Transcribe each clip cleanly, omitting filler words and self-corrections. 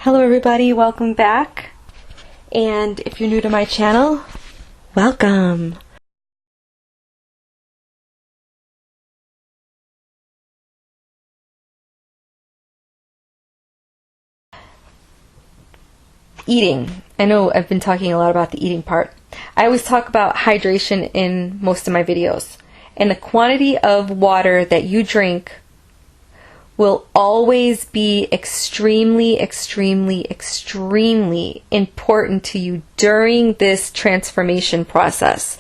Hello everybody, welcome back. And if you're new to my channel, welcome. Eating. I know I've been talking a lot about the eating part. I always talk about hydration in most of my videos. And the quantity of water that you drink will always be extremely important to you during this transformation process.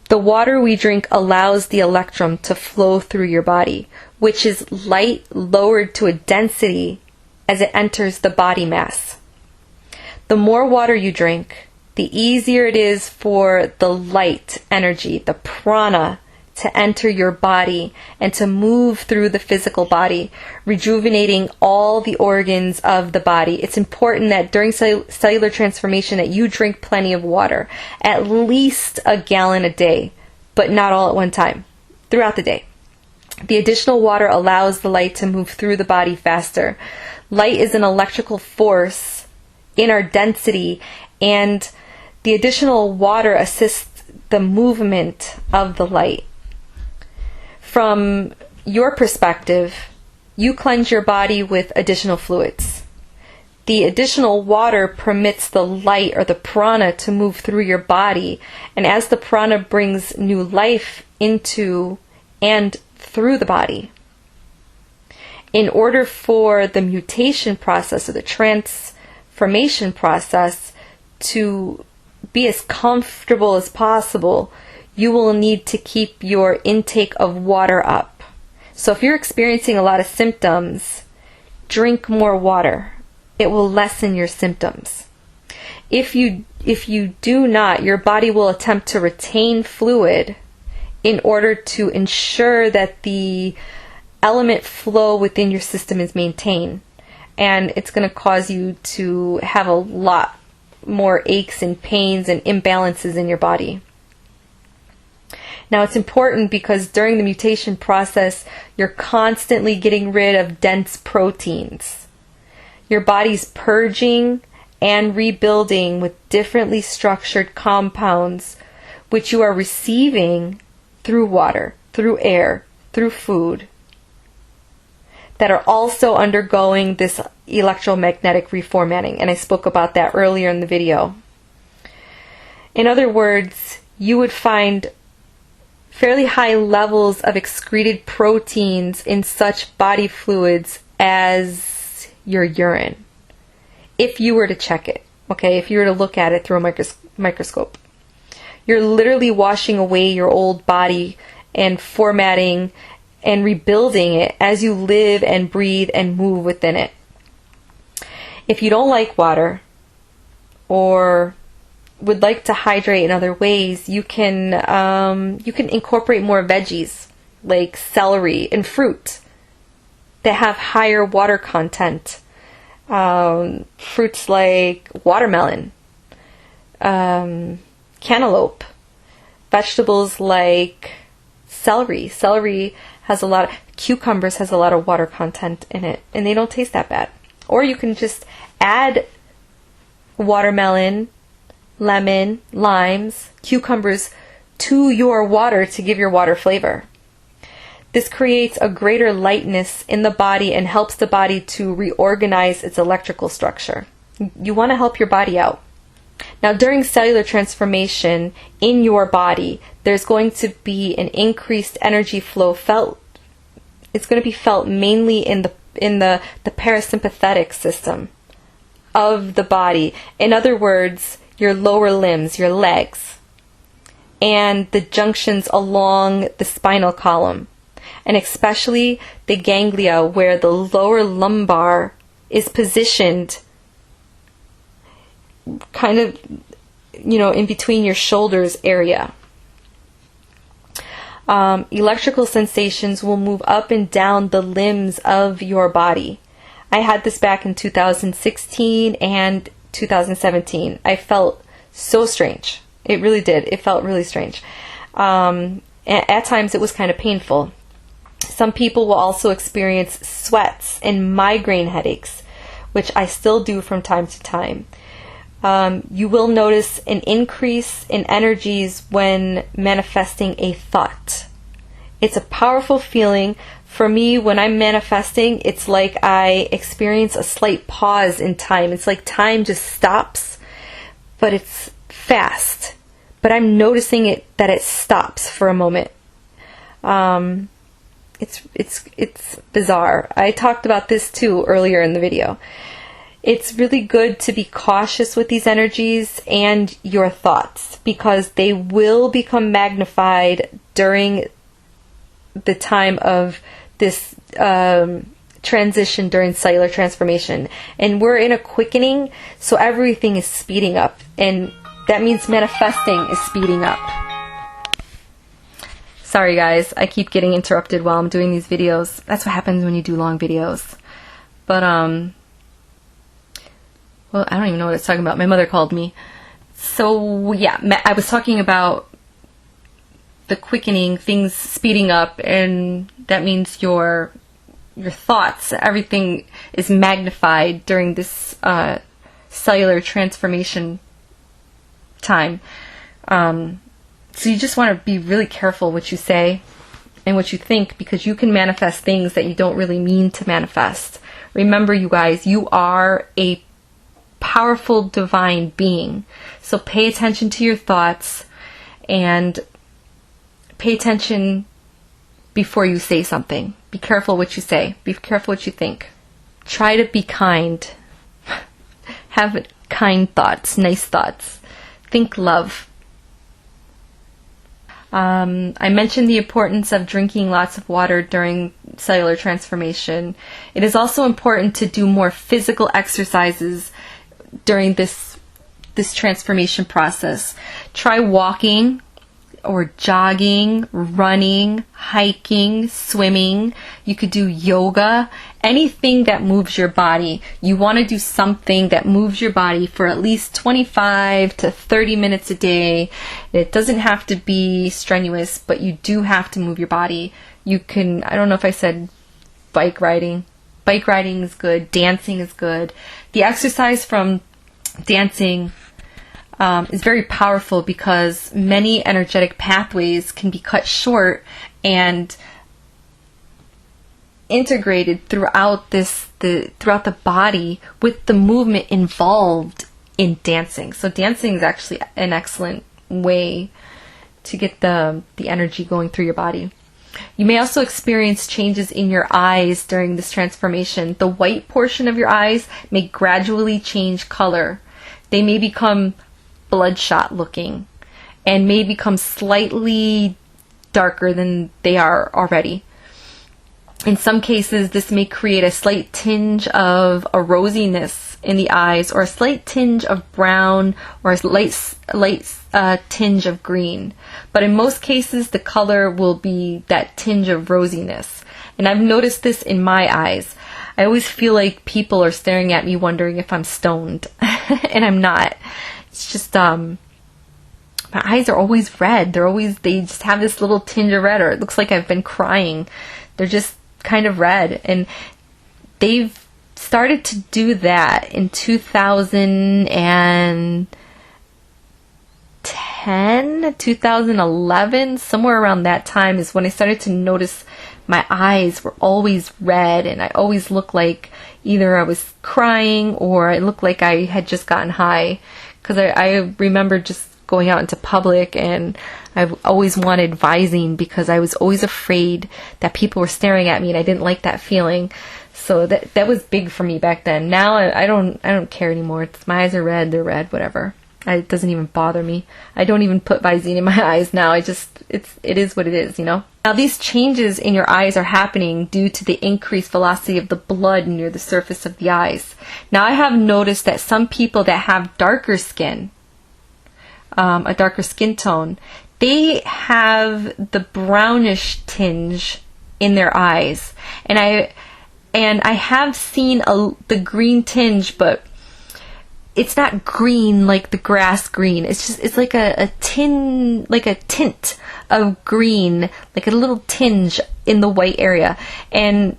The water we drink allows the electrum to flow through your body, which is light lowered to a density as it enters the body mass. The more water you drink, the easier it is for the light energy, the prana, to enter your body and to move through the physical body, rejuvenating all the organs of the body. It's important that during cellular transformation that you drink plenty of water, at least a gallon a day, but not all at one time, throughout the day. The additional water allows the light to move through the body faster. Light is an electrical force in our density, and the additional water assists the movement of the light. From your perspective, you cleanse your body with additional fluids. The additional water permits the light or the prana to move through your body, and as the prana brings new life into and through the body, in order for the mutation process or the transformation process to be as comfortable as possible, you will need to keep your intake of water up. So if you're experiencing a lot of symptoms, drink more water. It will lessen your symptoms. If you do not, your body will attempt to retain fluid in order to ensure that the element flow within your system is maintained. And it's going to cause you to have a lot more aches and pains and imbalances in your body. Now it's important because during the mutation process, you're constantly getting rid of dense proteins. Your body's purging and rebuilding with differently structured compounds, which you are receiving through water, through air, through food, that are also undergoing this electromagnetic reformatting. And I spoke about that earlier in the video. In other words, you would find fairly high levels of excreted proteins in such body fluids as your urine, if you were to check it, okay, if you were to look at it through a microscope. You're literally washing away your old body and formatting and rebuilding it as you live and breathe and move within it. If you don't like water or would like to hydrate in other ways, you can incorporate more veggies like celery and fruit that have higher water content. Fruits like watermelon, cantaloupe, vegetables like celery. Celery has cucumbers has a lot of water content in it, and they don't taste that bad. Or you can just add watermelon, lemon, limes, cucumbers to your water to give your water flavor. This creates a greater lightness in the body and helps the body to reorganize its electrical structure. You want to help your body out. Now, during cellular transformation in your body, there's going to be an increased energy flow felt. It's going to be felt mainly in the parasympathetic system of the body. In other words, your lower limbs, your legs, and the junctions along the spinal column, and especially the ganglia where the lower lumbar is positioned kind of, in between your shoulders area. Electrical sensations will move up and down the limbs of your body. I had this back in 2016 and 2017. I felt so strange. It really did. It felt really strange. At times it was kind of painful. Some people will also experience sweats and migraine headaches, which I still do from time to time. You will notice an increase in energies when manifesting a thought. It's a powerful feeling. For me, when I'm manifesting, it's like I experience a slight pause in time. It's like time just stops, but it's fast. But I'm noticing that it stops for a moment. It's bizarre. I talked about this too earlier in the video. It's really good to be cautious with these energies and your thoughts, because they will become magnified during the time of this transition during cellular transformation. And we're in a quickening, so everything is speeding up. And that means manifesting is speeding up. Sorry guys, I keep getting interrupted while I'm doing these videos. That's what happens when you do long videos. But, well, I don't even know what I was talking about. My mother called me. So, yeah, I was talking about the quickening, things speeding up, and that means your thoughts, everything is magnified during this cellular transformation time. So you just want to be really careful what you say and what you think, because you can manifest things that you don't really mean to manifest. Remember, you guys, you are a powerful divine being. So pay attention to your thoughts and pay attention before you say something. Be careful what you say. Be careful what you think. Try to be kind. Have kind thoughts, nice thoughts. Think love. I mentioned the importance of drinking lots of water during cellular transformation. It is also important to do more physical exercises during this transformation process. Try walking or jogging, running, hiking, swimming. You could do yoga, anything that moves your body. You want to do something that moves your body for at least 25 to 30 minutes a day. It doesn't have to be strenuous, but you do have to move your body. You can, I don't know if I said bike riding. Bike riding is good. Dancing is good. The exercise from dancing is very powerful, because many energetic pathways can be cut short and integrated throughout the body with the movement involved in dancing. So dancing is actually an excellent way to get the energy going through your body. You may also experience changes in your eyes during this transformation. The white portion of your eyes may gradually change color. They may become bloodshot looking and may become slightly darker than they are already. In some cases, this may create a slight tinge of a rosiness in the eyes, or a slight tinge of brown, or a light tinge of green. But in most cases, the color will be that tinge of rosiness. And I've noticed this in my eyes. I always feel like people are staring at me wondering if I'm stoned. And I'm not. It's just, my eyes are always red. They just have this little tinge of red, or it looks like I've been crying. They're just kind of red. And they've started to do that in 2010, 2011, somewhere around that time is when I started to notice my eyes were always red, and I always looked like either I was crying or I looked like I had just gotten high. Because I remember just going out into public, and I always wanted Visine because I was always afraid that people were staring at me, and I didn't like that feeling. So that was big for me back then. Now I don't care anymore. My eyes are red, they're red, whatever. It doesn't even bother me. I don't even put Visine in my eyes now. It is what it is, you know? Now these changes in your eyes are happening due to the increased velocity of the blood near the surface of the eyes. Now I have noticed that some people that have darker skin, a darker skin tone, they have the brownish tinge in their eyes. And I have seen the green tinge, but it's not green like the grass green. It's like a tint of green, like a little tinge in the white area. And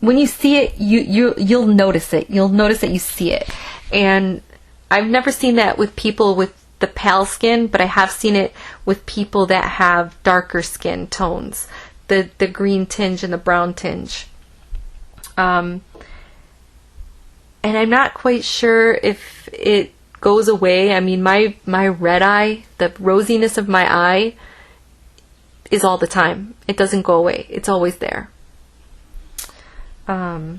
when you see it, you'll notice it. You'll notice that you see it. And I've never seen that with people with the pale skin, but I have seen it with people that have darker skin tones, the green tinge and the brown tinge. And I'm not quite sure if it goes away. I mean, my red eye, the rosiness of my eye is all the time. It doesn't go away. It's always there. I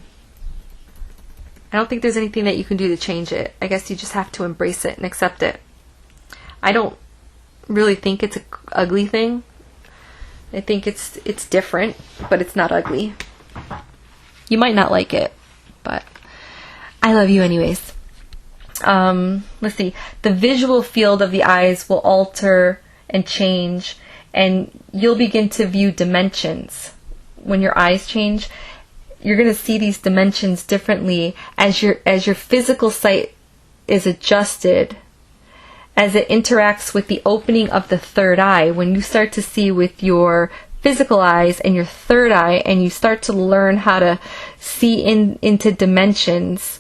don't think there's anything that you can do to change it. I guess you just have to embrace it and accept it. I don't really think it's an ugly thing. I think it's different, but it's not ugly. You might not like it, but I love you anyways. Let's see. The visual field of the eyes will alter and change, and you'll begin to view dimensions. When your eyes change, you're going to see these dimensions differently as your physical sight is adjusted, as it interacts with the opening of the third eye. When you start to see with your physical eyes and your third eye, and you start to learn how to see into dimensions,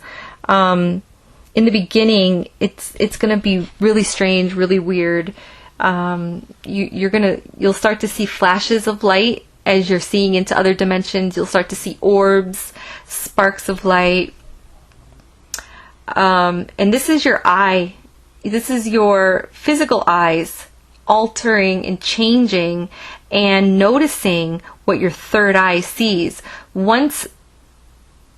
in the beginning, it's going to be really strange, really weird. You'll start to see flashes of light as you're seeing into other dimensions. You'll start to see orbs, sparks of light. And this is your eye. This is your physical eyes altering and changing and noticing what your third eye sees. Once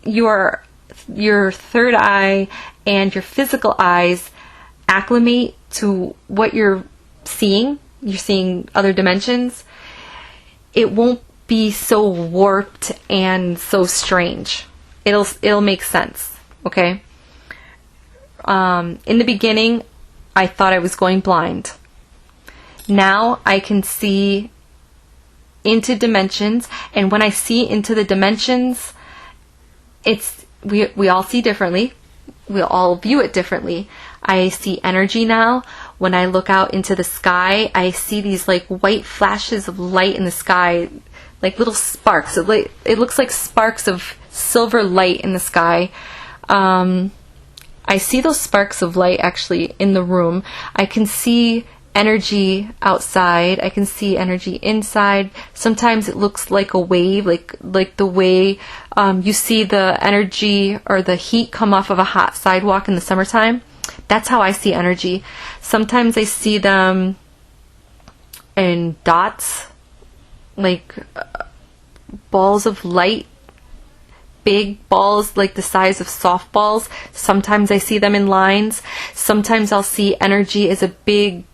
your third eye and your physical eyes acclimate to what you're seeing other dimensions, it won't be so warped and so strange. It'll make sense, okay? In the beginning, I thought I was going blind. Now I can see into dimensions, and when I see into the dimensions, we all see differently. We all view it differently. I see energy now. When I look out into the sky, I see these like white flashes of light in the sky, like little sparks. It looks like sparks of silver light in the sky. I see those sparks of light actually in the room. I can see energy outside. I can see energy inside. Sometimes it looks like a wave, like the way you see the energy or the heat come off of a hot sidewalk in the summertime. That's how I see energy. Sometimes I see them in dots, like balls of light, big balls like the size of softballs. Sometimes I see them in lines. Sometimes I'll see energy as a big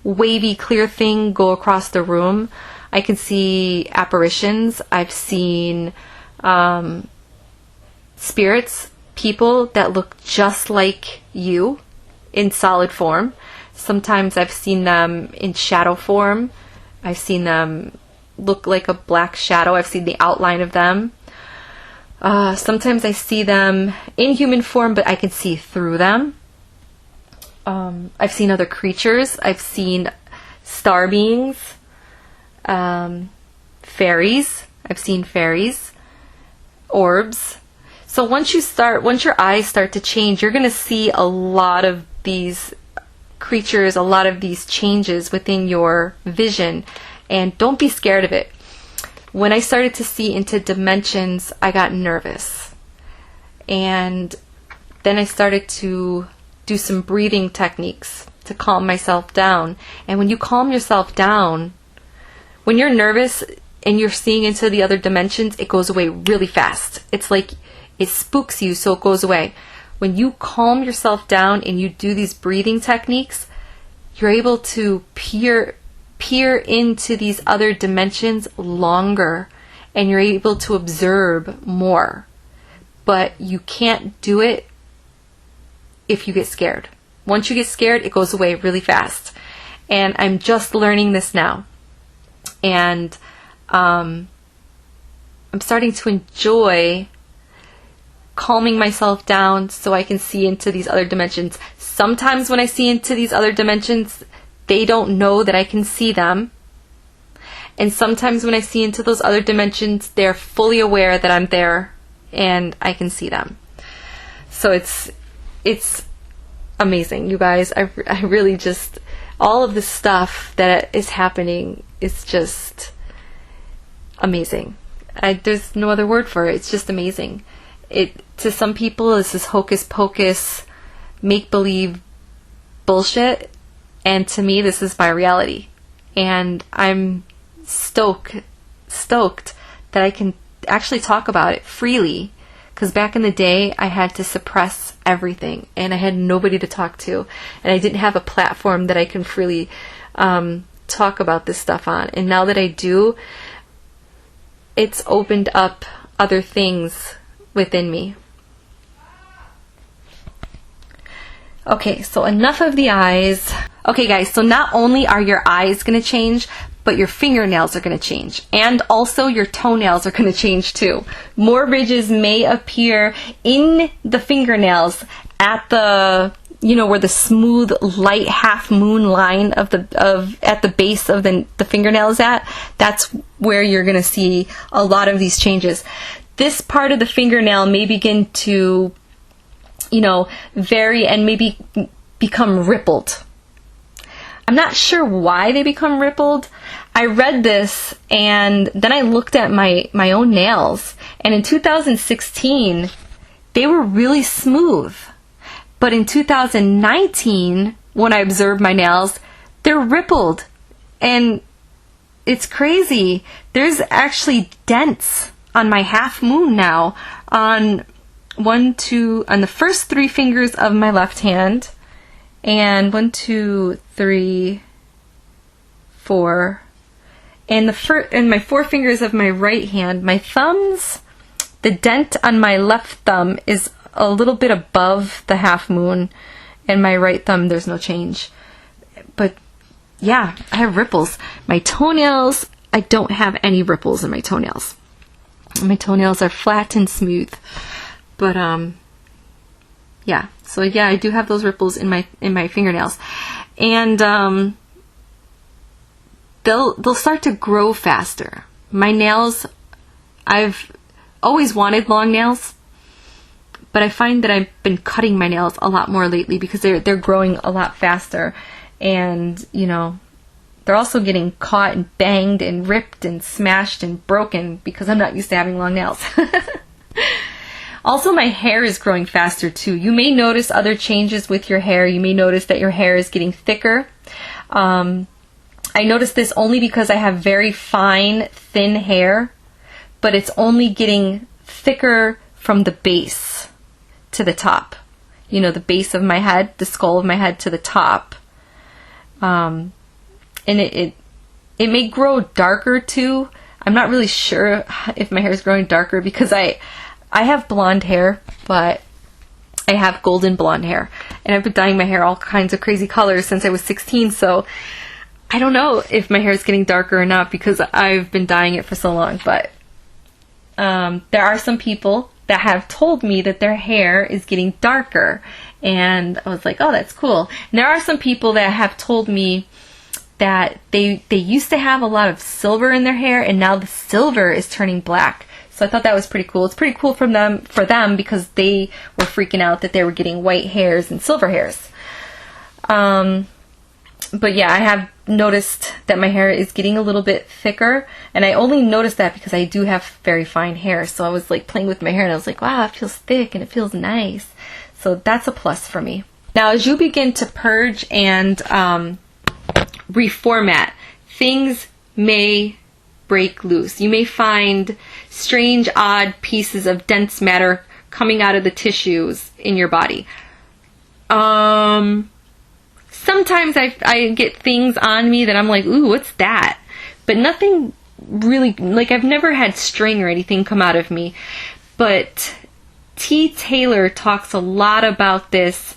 wavy clear thing go across the room. I can see apparitions. I've seen spirits, people that look just like you in solid form. Sometimes I've seen them in shadow form. I've seen them look like a black shadow. I've seen the outline of them. Sometimes I see them in human form, but I can see through them. I've seen other creatures. I've seen star beings, fairies. I've seen fairies, orbs. So once your eyes start to change, you're going to see a lot of these creatures, a lot of these changes within your vision, and don't be scared of it. When I started to see into dimensions, I got nervous. And then I started to do some breathing techniques to calm myself down. And when you calm yourself down, when you're nervous and you're seeing into the other dimensions, it goes away really fast. It's like it spooks you, so it goes away. When you calm yourself down and you do these breathing techniques, you're able to peer into these other dimensions longer, and you're able to observe more. But you can't do it if you get scared. Once you get scared, it goes away really fast. And I'm just learning this now. And I'm starting to enjoy calming myself down so I can see into these other dimensions. Sometimes when I see into these other dimensions, they don't know that I can see them. And sometimes when I see into those other dimensions, they're fully aware that I'm there and I can see them. So it's amazing, you guys. I really just, all of this stuff that is happening is just amazing. There's no other word for it. It's just amazing. To some people, this is hocus pocus, make-believe bullshit, and to me, this is my reality. And I'm stoked that I can actually talk about it freely, because back in the day, I had to suppress everything, and I had nobody to talk to, and I didn't have a platform that I can freely talk about this stuff on. And now that I do, it's opened up other things within me. Okay, so enough of the eyes. Okay guys, so not only are your eyes going to change, but your fingernails are going to change. And also your toenails are going to change too. More ridges may appear in the fingernails at the, where the smooth, light half moon line at the base of the fingernail is at. That's where you're going to see a lot of these changes. This part of the fingernail may begin to, vary and maybe become rippled. I'm not sure why they become rippled. I read this and then I looked at my own nails, and in 2016 they were really smooth. But in 2019, when I observed my nails, they're rippled. And it's crazy. There's actually dents on my half moon now on the first 3 fingers of my left hand, and 1, 2, 3, 4, and my 4 fingers of my right hand. My thumbs, the dent on my left thumb is a little bit above the half moon, and my right thumb, there's no change. But yeah, I have ripples. My toenails, I don't have any ripples in my toenails. My toenails are flat and smooth. But yeah, so yeah, I do have those ripples in my fingernails, and they'll start to grow faster. My nails, I've always wanted long nails, but I find that I've been cutting my nails a lot more lately because they're growing a lot faster, and they're also getting caught and banged and ripped and smashed and broken because I'm not used to having long nails. Also, my hair is growing faster too. You may notice other changes with your hair. You may notice that your hair is getting thicker. I noticed this only because I have very fine, thin hair, but it's only getting thicker from the base to the top. The base of my head, the skull of my head to the top. And it may grow darker too. I'm not really sure if my hair is growing darker because I have blonde hair, but I have golden blonde hair. And I've been dyeing my hair all kinds of crazy colors since I was 16, so I don't know if my hair is getting darker or not because I've been dyeing it for so long. But there are some people that have told me that their hair is getting darker. And I was like, oh, that's cool. And there are some people that have told me that they used to have a lot of silver in their hair, and now the silver is turning black. So I thought that was pretty cool. It's pretty cool for them because they were freaking out that they were getting white hairs and silver hairs. But yeah, I have noticed that my hair is getting a little bit thicker, and I only noticed that because I do have very fine hair. So I was like playing with my hair and I was like, wow, it feels thick and it feels nice. So that's a plus for me. Now, as you begin to purge and reformat, things may break loose. You may find strange, odd pieces of dense matter coming out of the tissues in your body. Sometimes I get things on me that I'm like, ooh, what's that? But nothing really, like I've never had string or anything come out of me. But T. Taylor talks a lot about this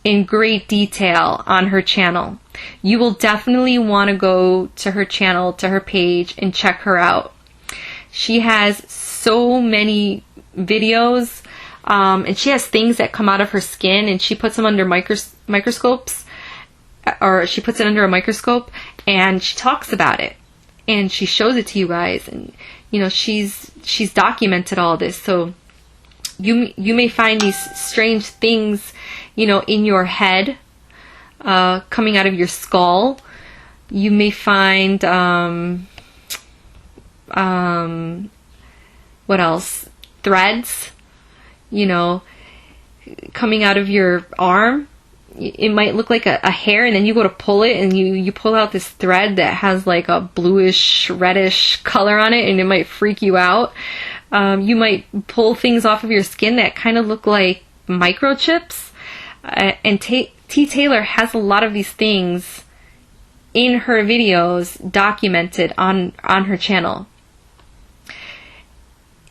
in great detail on her channel. You will definitely want to go to her channel, to her page, and check her out. She has so many videos, and she has things that come out of her skin, and she puts them under microscopes, or she puts it under a microscope, and she talks about it. and she shows it to you guys, and you know, she's documented all this. So you may find these strange things, you know, in your head, coming out of your skull. You may find what else? Threads, you know, coming out of your arm. It might look like a hair, and then you go to pull it, and you pull out this thread that has like a bluish, reddish color on it, and it might freak you out. You might pull things off of your skin that kind of look like microchips. And T. Taylor has a lot of these things in her videos documented on her channel.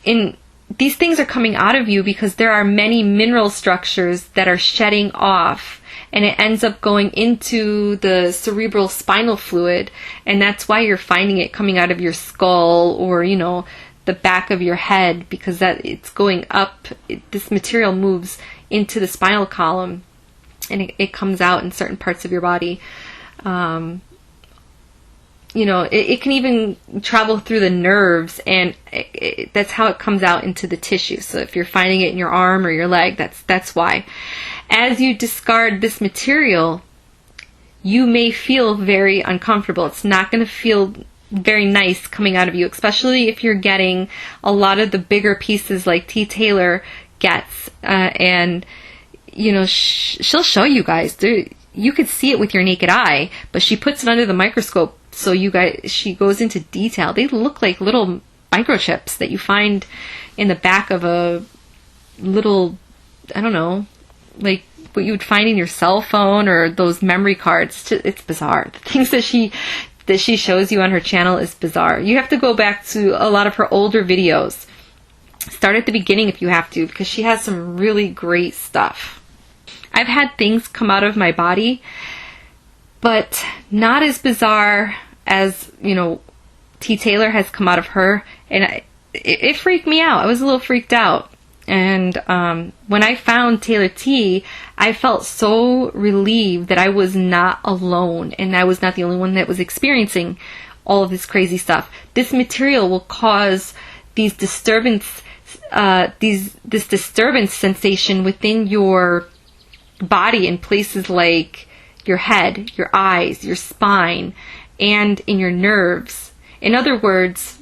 These things are coming out of you because there are many mineral structures that are shedding off, and it ends up going into the cerebral spinal fluid, and that's why you're finding it coming out of your skull, or, you know, the back of your head, because that it's going up. This material moves into the spinal column, and it comes out in certain parts of your body. You know, it can even travel through the nerves, and that's how it comes out into the tissue. So if you're finding it in your arm or your leg, that's why. As you discard this material, you may feel very uncomfortable. It's not going to feel very nice coming out of you, especially if you're getting a lot of the bigger pieces like T. Taylor gets. And, you know, she'll show you guys. You could see it with your naked eye, but she puts it under the microscope. So she goes into detail. They look like little microchips that you find in the back of a little, I don't know, like what you would find in your cell phone or those memory cards. It's bizarre. The things that she shows you on her channel is bizarre. You have to go back to a lot of her older videos. Start at the beginning if you have to, because she has some really great stuff. I've had things come out of my body, but not as bizarre as, you know, T. Taylor has come out of her, and it freaked me out. I was a little freaked out. And when I found Taylor T, I felt so relieved that I was not alone, and I was not the only one that was experiencing all of this crazy stuff. This material will cause these disturbance, this disturbance sensation within your body in places like your head, your eyes, your spine, and in your nerves. In other words,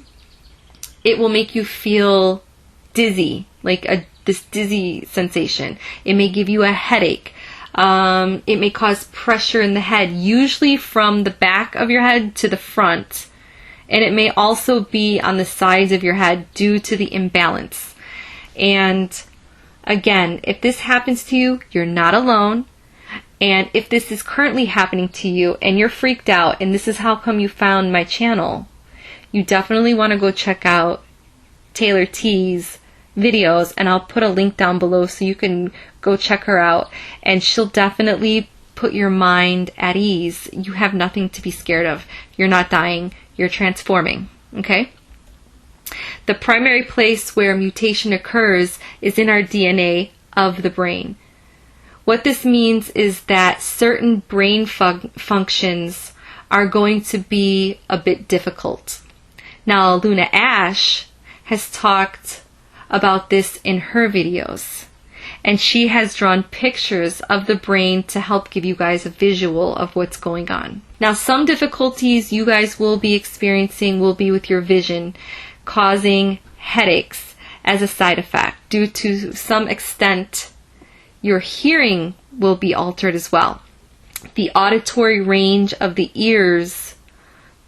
it will make you feel dizzy, like this dizzy sensation. It may give you a headache. It may cause pressure in the head, usually from the back of your head to the front. And it may also be on the sides of your head due to the imbalance. And again, if this happens to you, you're not alone. And if this is currently happening to you and you're freaked out, and this is how come you found my channel, you definitely want to go check out Taylor T's videos, and I'll put a link down below so you can go check her out, and she'll definitely put your mind at ease. You have nothing to be scared of. You're not dying. You're transforming. Okay? The primary place where mutation occurs is in our DNA of the brain. What this means is that certain brain functions are going to be a bit difficult. Now, Luna Ash has talked about this in her videos, and she has drawn pictures of the brain to help give you guys a visual of what's going on. Now, some difficulties you guys will be experiencing will be with your vision, causing headaches as a side effect. Due to some extent, your hearing will be altered as well. The auditory range of the ears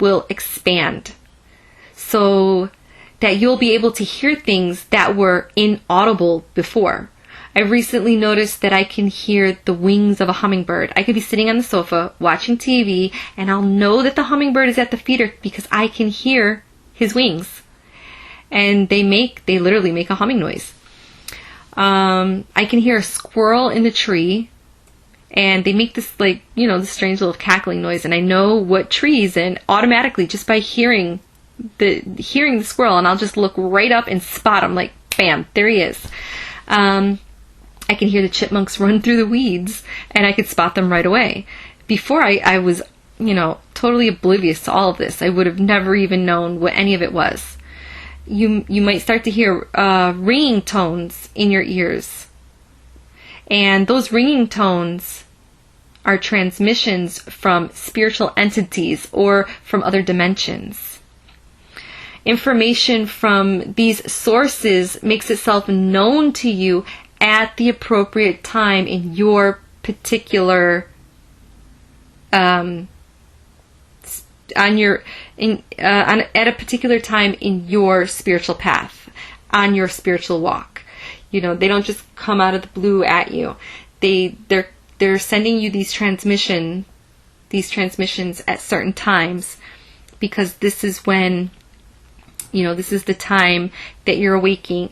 will expand, so that you'll be able to hear things that were inaudible before. I've recently noticed that I can hear the wings of a hummingbird. I could be sitting on the sofa watching TV, and I'll know that the hummingbird is at the feeder because I can hear his wings. And they literally make a humming noise. I can hear a squirrel in the tree, and they make this, like, you know, this strange little cackling noise, and I know what trees, and automatically just by hearing the squirrel, and I'll just look right up and spot him, like, bam, there he is. I can hear the chipmunks run through the weeds, and I could spot them right away. Before I was totally oblivious to all of this. I would have never even known what any of it was. You might start to hear ringing tones in your ears. And those ringing tones are transmissions from spiritual entities or from other dimensions. Information from these sources makes itself known to you at the appropriate time in your particular at a particular time in your spiritual path, on your spiritual walk. They don't just come out of the blue at you. They're sending you these transmissions at certain times, because this is when, this is the time that you're waking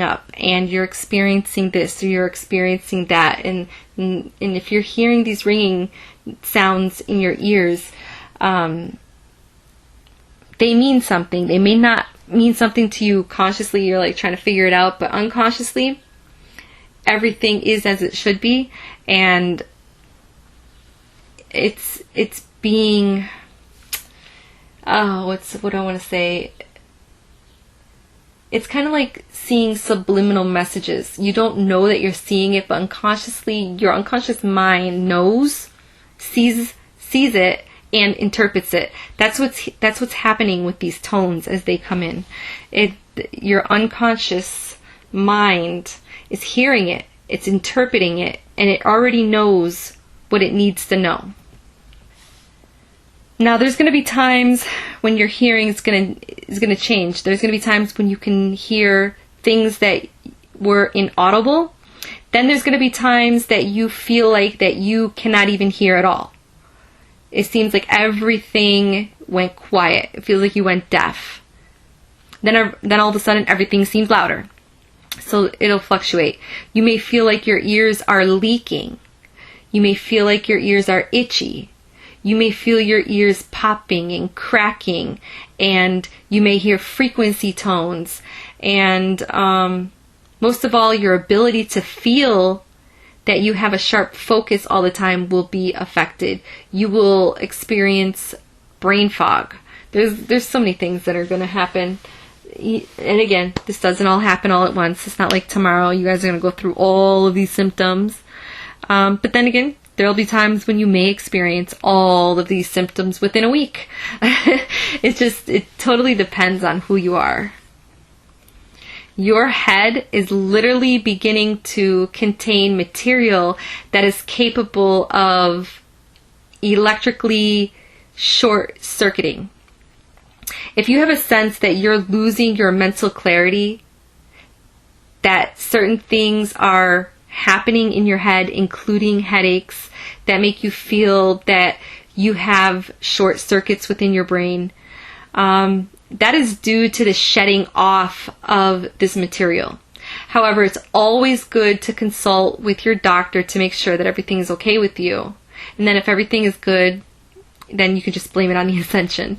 up and you're experiencing this or you're experiencing that. And if you're hearing these ringing sounds in your ears, they mean something. They may not mean something to you consciously. You're like trying to figure it out, but unconsciously, everything is as it should be. And it's being, what I want to say? It's kind of like seeing subliminal messages. You don't know that you're seeing it, but unconsciously, your unconscious mind sees it, and interprets it. That's what's happening with these tones as they come in. Your unconscious mind is hearing it, it's interpreting it, and it already knows what it needs to know. Now, there's going to be times when your hearing is going to change. There's going to be times when you can hear things that were inaudible. Then there's going to be times that you feel like that you cannot even hear at all. It seems like everything went quiet. It feels like you went deaf. Then all of a sudden, everything seems louder. So it'll fluctuate. You may feel like your ears are leaking. You may feel like your ears are itchy. You may feel your ears popping and cracking, and you may hear frequency tones. And most of all, your ability to feel that you have a sharp focus all the time will be affected. You will experience brain fog. There's so many things that are going to happen. And again, this doesn't all happen all at once. It's not like tomorrow you guys are going to go through all of these symptoms. But then again, there'll be times when you may experience all of these symptoms within a week. It totally depends on who you are. Your head is literally beginning to contain material that is capable of electrically short-circuiting. If you have a sense that you're losing your mental clarity, that certain things are happening in your head, including headaches, that make you feel that you have short circuits within your brain, that is due to the shedding off of this material. However, it's always good to consult with your doctor to make sure that everything is okay with you. And then if everything is good, then you can just blame it on the Ascension.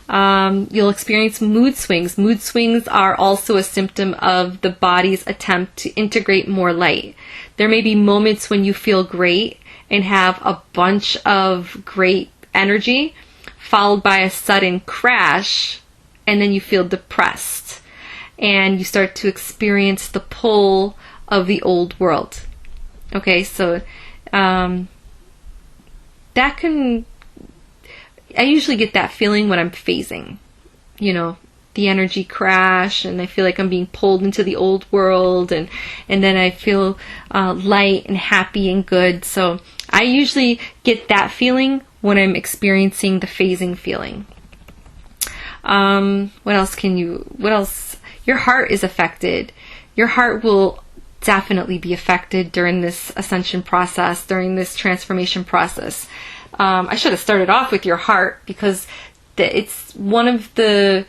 You'll experience mood swings. Mood swings are also a symptom of the body's attempt to integrate more light. There may be moments when you feel great and have a bunch of great energy, followed by a sudden crash, and then you feel depressed. And you start to experience the pull of the old world. Okay, so that can... I usually get that feeling when I'm phasing, the energy crash, and I feel like I'm being pulled into the old world, and then I feel light and happy and good. So I usually get that feeling when I'm experiencing the phasing feeling. What else? Your heart is affected. Your heart will definitely be affected during this ascension process, during this transformation process. I should have started off with your heart, because it's one of the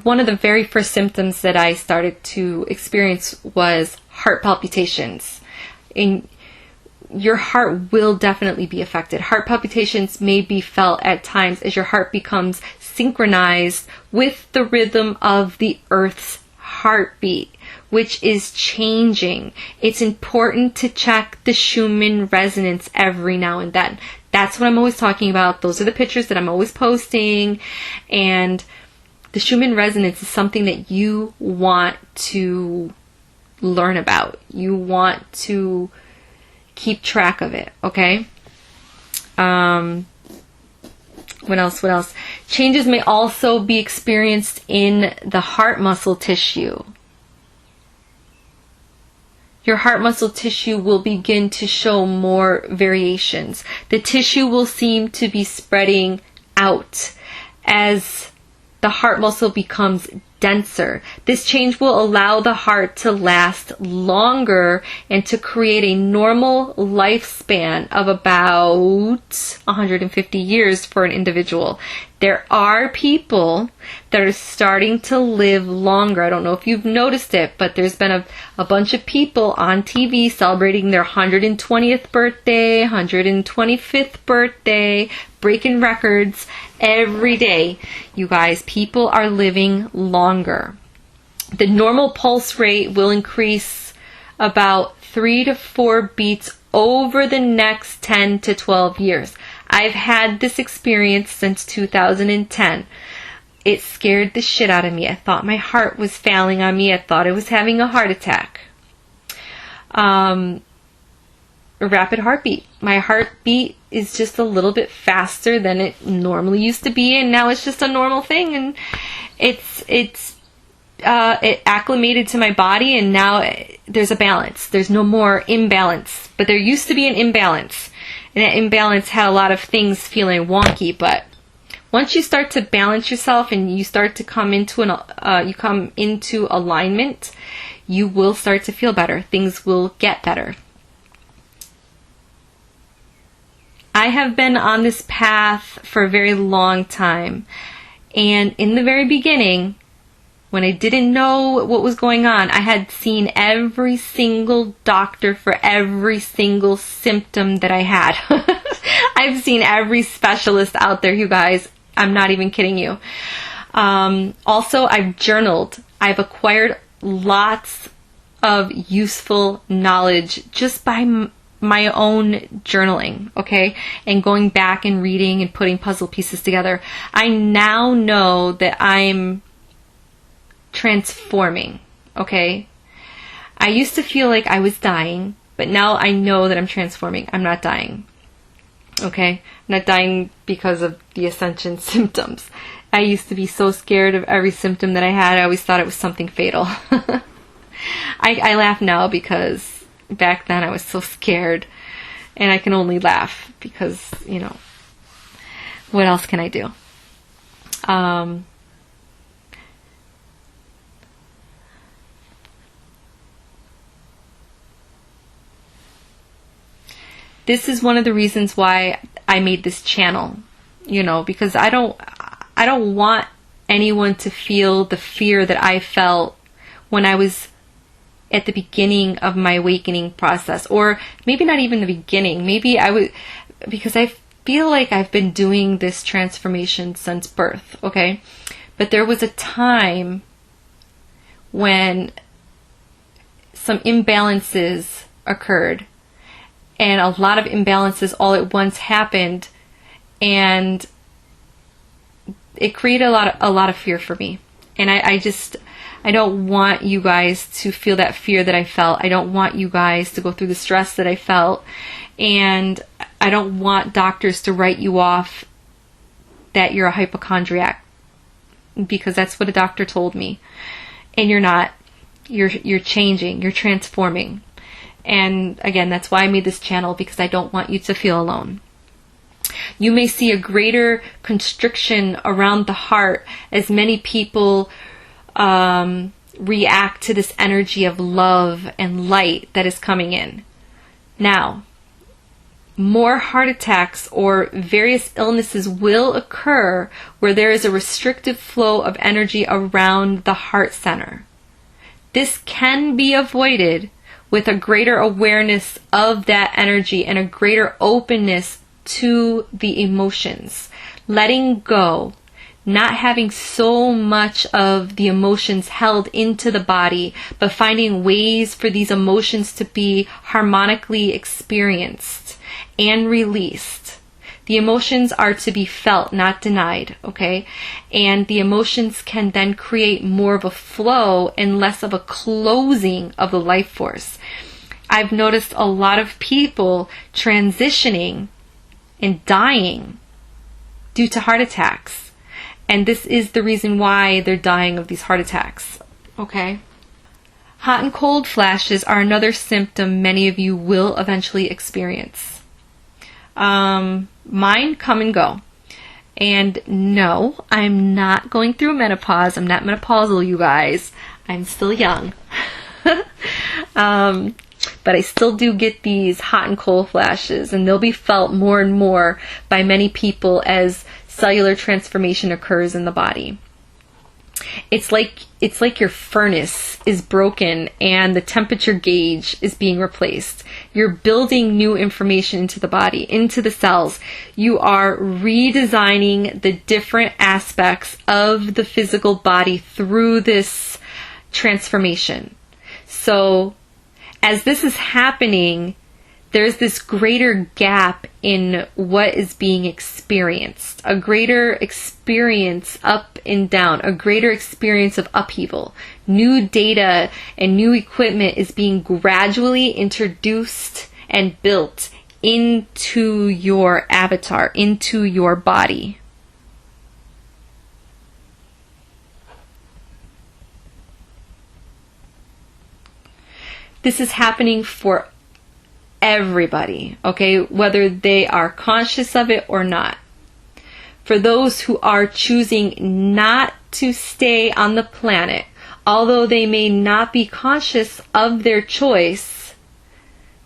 one of the very first symptoms that I started to experience was heart palpitations. And your heart will definitely be affected. Heart palpitations may be felt at times as your heart becomes synchronized with the rhythm of the Earth's heartbeat, which is changing. It's important to check the Schumann resonance every now and then. That's what I'm always talking about. Those are the pictures that I'm always posting. And the Schumann resonance is something that you want to learn about. You want to keep track of it, okay? What else? Changes may also be experienced in the heart muscle tissue. Your heart muscle tissue will begin to show more variations. The tissue will seem to be spreading out as the heart muscle becomes denser. This change will allow the heart to last longer and to create a normal lifespan of about 150 years for an individual. There are people that are starting to live longer. I don't know if you've noticed it, but there's been a bunch of people on TV celebrating their 120th birthday, 125th birthday, breaking records every day. You guys, people are living longer. The normal pulse rate will increase about 3 to 4 beats over the next 10 to 12 years. I've had this experience since 2010. It scared the shit out of me. I thought my heart was failing on me. I thought I was having a heart attack. A rapid heartbeat. My heartbeat is just a little bit faster than it normally used to be, and now it's just a normal thing, and it acclimated to my body, and now there's a balance. There's no more imbalance, but there used to be an imbalance, and that imbalance had a lot of things feeling wonky. But once you start to balance yourself and you start to come into alignment, you will start to feel better. Things will get better. I have been on this path for a very long time, and in the very beginning, when I didn't know what was going on, I had seen every single doctor for every single symptom that I had. I've seen every specialist out there, you guys. I'm not even kidding you. Also, I've journaled. I've acquired lots of useful knowledge just by my own journaling, okay? And going back and reading and putting puzzle pieces together. I now know that I'm transforming, okay? I used to feel like I was dying, but now I know that I'm transforming. I'm not dying, okay? I'm not dying because of the Ascension symptoms. I used to be so scared of every symptom that I had. I always thought it was something fatal. I laugh now because back then I was so scared, and I can only laugh because, you know, what else can I do? This is one of the reasons why I made this channel, you know, because I don't want anyone to feel the fear that I felt when I was at the beginning of my awakening process, or maybe not even the beginning. Maybe I would, because I feel like I've been doing this transformation since birth, okay? But there was a time when some imbalances occurred, and a lot of imbalances all at once happened, and it created a lot of fear for me. And I don't want you guys to feel that fear that I felt. I don't want you guys to go through the stress that I felt. And I don't want doctors to write you off that you're a hypochondriac, because that's what a doctor told me. And you're not. You're changing. You're transforming. And again, that's why I made this channel, because I don't want you to feel alone. You may see a greater constriction around the heart as many people react to this energy of love and light that is coming in. Now, more heart attacks or various illnesses will occur where there is a restrictive flow of energy around the heart center. This can be avoided with a greater awareness of that energy and a greater openness to the emotions. Letting go, not having so much of the emotions held into the body, but finding ways for these emotions to be harmonically experienced and released. The emotions are to be felt, not denied, okay? And the emotions can then create more of a flow and less of a closing of the life force. I've noticed a lot of people transitioning and dying due to heart attacks. And this is the reason why they're dying of these heart attacks, okay? Hot and cold flashes are another symptom many of you will eventually experience. Mine come and go. And no, I'm not going through menopause. I'm not menopausal, you guys. I'm still young. But I still do get these hot and cold flashes, and they'll be felt more and more by many people as cellular transformation occurs in the body. It's like your furnace is broken and the temperature gauge is being replaced. You're building new information into the body, into the cells. You are redesigning the different aspects of the physical body through this transformation. So as this is happening, there's this greater gap in what is being experienced, a greater experience up and down, a greater experience of upheaval. New data and new equipment is being gradually introduced and built into your avatar, into your body. This is happening for everybody, okay, whether they are conscious of it or not. For those who are choosing not to stay on the planet, although they may not be conscious of their choice,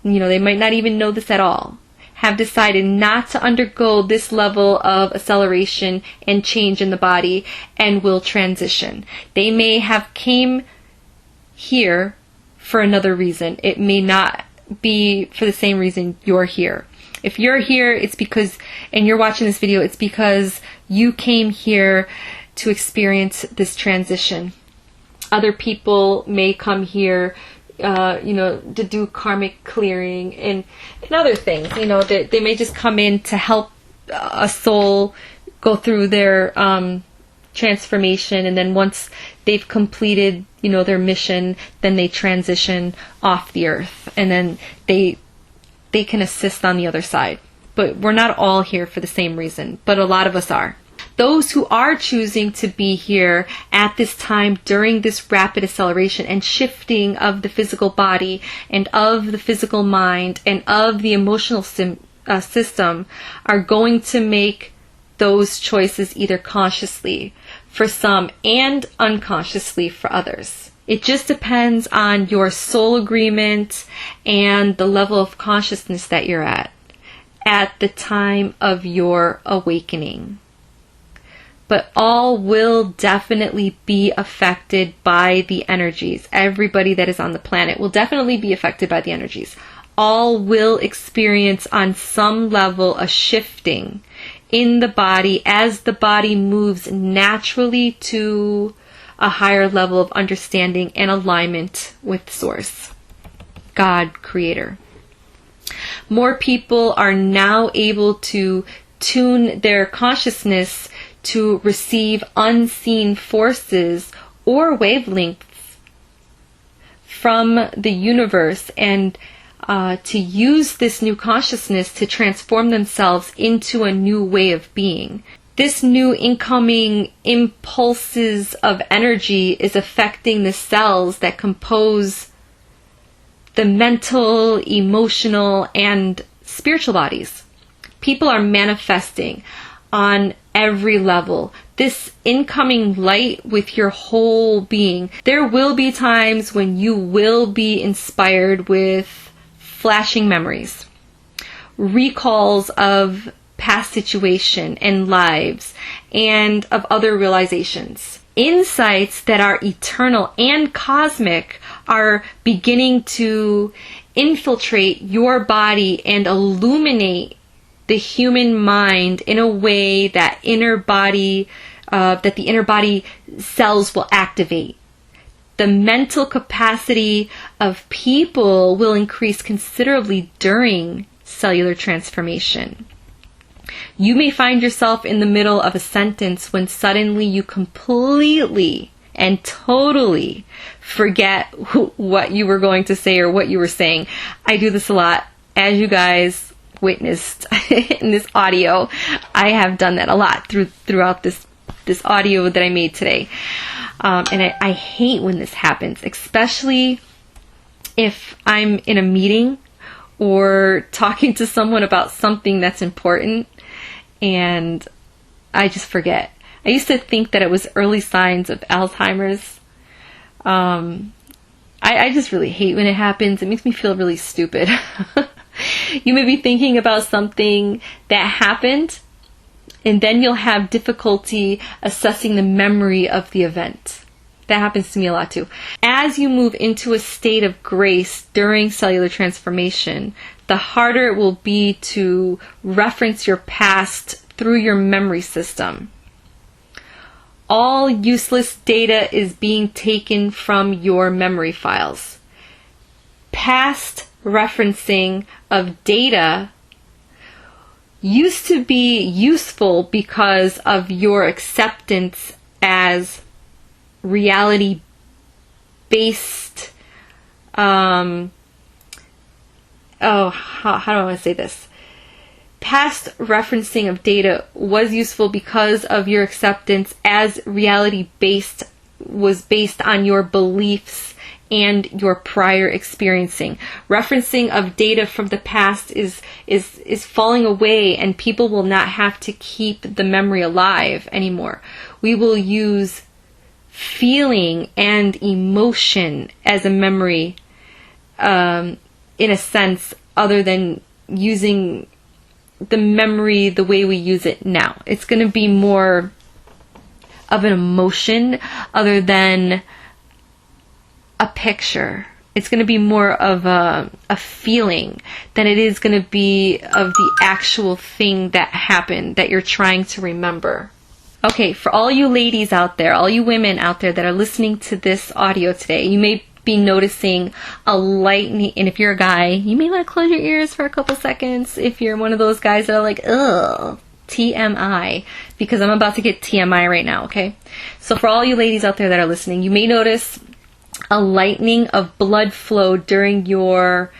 they might not even know this at all, have decided not to undergo this level of acceleration and change in the body and will transition. They may have came here for another reason. It may not be for the same reason you're here. If you're here, it's because, and you're watching this video, it's because you came here to experience this transition. Other people may come here, to do karmic clearing and other things. They may just come in to help a soul go through their transformation, and then once they've completed their mission, then they transition off the earth, and then they can assist on the other side. But we're not all here for the same reason, but a lot of us are. Those who are choosing to be here at this time during this rapid acceleration and shifting of the physical body and of the physical mind and of the emotional system are going to make those choices either consciously for some and unconsciously for others. It just depends on your soul agreement and the level of consciousness that you're at the time of your awakening. But all will definitely be affected by the energies. Everybody that is on the planet will definitely be affected by the energies. All will experience on some level a shifting in the body as the body moves naturally to a higher level of understanding and alignment with Source, God, Creator. More people are now able to tune their consciousness to receive unseen forces or wavelengths from the universe and to use this new consciousness to transform themselves into a new way of being. This new incoming impulses of energy is affecting the cells that compose the mental, emotional, and spiritual bodies. People are manifesting on every level this incoming light with your whole being. There will be times when you will be inspired with flashing memories, recalls of past situation and lives, and of other realizations. Insights that are eternal and cosmic are beginning to infiltrate your body and illuminate the human mind in a way that the inner body cells will activate. The mental capacity of people will increase considerably during cellular transformation. You may find yourself in the middle of a sentence when suddenly you completely and totally forget what you were going to say or what you were saying. I do this a lot. As you guys witnessed in this audio, I have done that a lot throughout this audio that I made today. And I hate when this happens, especially if I'm in a meeting or talking to someone about something that's important and I just forget. I used to think that it was early signs of Alzheimer's. I just really hate when it happens. It makes me feel really stupid. You may be thinking about something that happened, and then you'll have difficulty assessing the memory of the event. That happens to me a lot too. As you move into a state of grace during cellular transformation, the harder it will be to reference your past through your memory system. All useless data is being taken from your memory files. Past referencing of data used to be useful because of your acceptance as reality-based, how do I want to say this? Past referencing of data was useful because of your acceptance as reality-based was based on your beliefs and your prior experiencing. Referencing of data from the past is falling away, and people will not have to keep the memory alive anymore. We will use feeling and emotion as a memory, in a sense, other than using the memory the way we use it now. It's going to be more of an emotion other than a picture. It's going to be more of a feeling than it is going to be of the actual thing that happened that you're trying to remember. Okay, for all you ladies out there, all you women out there that are listening to this audio today, you may be noticing a lightning, and if you're a guy, you may want to close your ears for a couple seconds if you're one of those guys that are like, ugh, TMI, because I'm about to get TMI right now, okay? So for all you ladies out there that are listening, you may notice a lightening of blood flow during your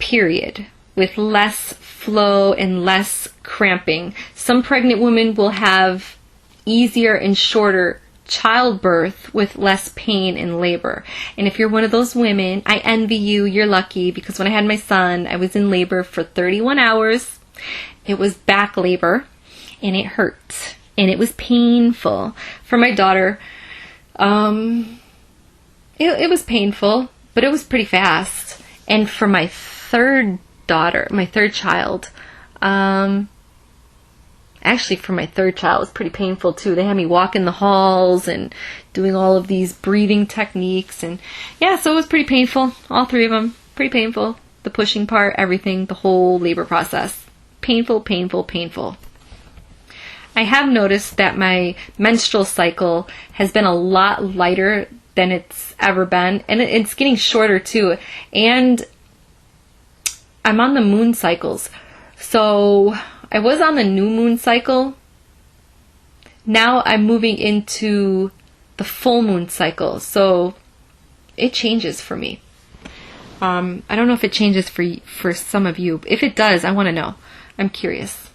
period, with less flow and less cramping. Some pregnant women will have easier and shorter childbirth with less pain in labor. And if you're one of those women, I envy you. You're lucky, because when I had my son, I was in labor for 31 hours. It was back labor, and it hurt, and it was painful. For my daughter, it was painful, but it was pretty fast. And for my third child, actually for my third child, it was pretty painful too. They had me walking the halls and doing all of these breathing techniques, and yeah, so it was pretty painful. All three of them, pretty painful. The pushing part, everything, the whole labor process. Painful, painful, painful. I have noticed that my menstrual cycle has been a lot lighter than it's ever been, and it's getting shorter too. And I'm on the moon cycles. So I was on the new moon cycle. Now I'm moving into the full moon cycle. So it changes for me. I don't know if it changes for some of you. If it does, I want to know. I'm curious.